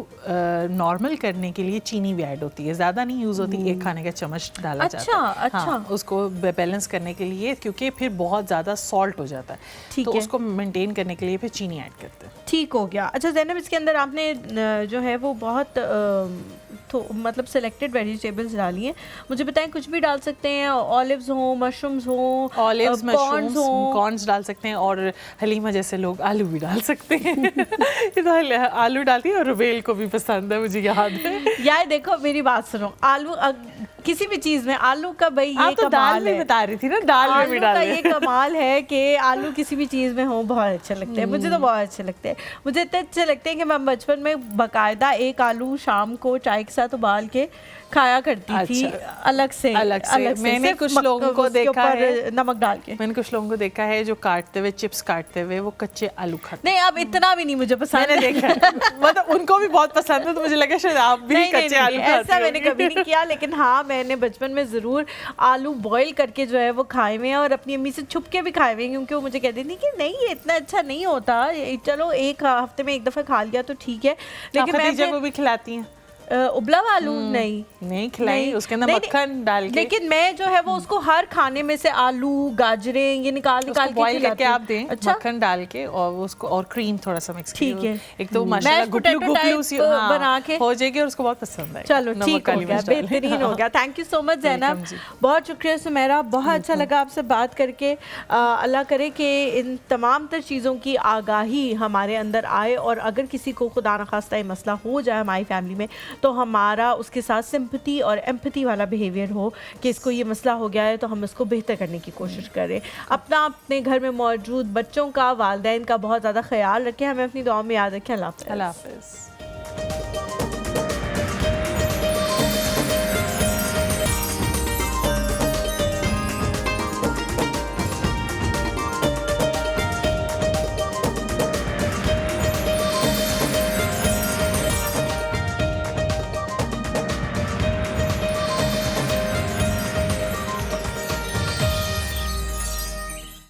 नॉर्मल करने के लिए चीनी भी ऐड होती है, ज़्यादा नहीं यूज़ होती, 1 खाने का चम्मच डाला जाता है। हाँ, उसको बैलेंस करने के लिए, क्योंकि फिर बहुत ज़्यादा सॉल्ट हो जाता है, तो उसको मेंटेन करने के लिए फिर चीनी ऐड करते हैं। ठीक हो गया। अच्छा ज़ैनब, इसके अंदर आपने जो है वो बहुत मतलब सिलेक्टेड वेजिटेबल्स डाली हैं। मुझे बताएं, कुछ भी डाल सकते हैं? ऑलिव्स हो, मशरूम्स हो, ऑलिव्स, मशरूम्स, कॉर्न्स डाल सकते हैं, और हलीमा जैसे लोग आलू भी डाल सकते हैं। ये तो आलू डालती है, और रुबेल को भी पसंद है, मुझे याद है। यार देखो मेरी बात सुनो, आलू किसी भी चीज में आलू का भाई ये आप तो दाल कमाल में है। बता रही थी ना, दाल में भी आलू का डाल ये कमाल है कि आलू किसी भी चीज़ में हो बहुत अच्छे लगते हैं। मुझे तो बहुत अच्छे लगते हैं। मुझे इतने अच्छे लगते हैं कि मैं बचपन में बाकायदा एक आलू शाम को चाय के साथ उबाल के खाया करती थी, अलग से मैंने सिर्फ कुछ लोगों को उसके देखा ऊपर है, नमक डाल के। मैंने कुछ लोगों को देखा है जो काटते हुए, चिप्स काटते हुए वो कच्चे आलू खाते नहीं, अब इतना भी नहीं मुझे पसंद। मैंने देखा है। मतलब उनको भी बहुत पसंद है, तो मुझे लगा शायद आप भी कच्चे आलू खाते ऐसा मैंने होंगे। कभी नहीं किया, लेकिन हाँ मैंने बचपन में ज़रूर आलू बॉईल करके जो है वो खाए हुए हैं, और अपनी अम्मी से छुप के भी खाए हुए हैं, क्योंकि वो मुझे कहती थी कि नहीं ये इतना अच्छा नहीं होता, चलो एक हफ्ते में एक दफ़ा खा लिया तो ठीक है। लेकिन खदीजा को भी खिलाती हैं उबला आलू? नहीं खिलाई, उसके अंदर मक्खन डाल के। लेकिन मैं जो है वो उसको हर खाने में से आलू गाजरें ये निकाल के बॉईल करके आप दें, अच्छा? मक्खन डाल के और उसको और क्रीम थोड़ा सा मिक्स ठीक है। एक तो माशाल्लाह गुटलू सी बना के हो जाएगी और उसको बहुत पसंद है। चलो ठीक हो गया, बेहतरीन हो गया। Thank you so much Zainab, बहुत शुक्रिया सुमेरा, बहुत अच्छा लगा आपसे बात करके। अल्लाह करे कि इन तमाम तर चीज़ों की आगाही हमारे अंदर आए, और अगर किसी को खुदा न खास्ता ये मसला हो जाए हमारी फैमिली में, तो हमारा उसके साथ सिंपैथी और एम्पैथी वाला बिहेवियर हो कि इसको ये मसला हो गया है तो हम इसको बेहतर करने की कोशिश करें। अपने घर में मौजूद बच्चों का, वालिदैन का बहुत ज़्यादा ख्याल रखें, हमें अपनी दुआ में याद रखें। अल्लाह हाफ़िज़।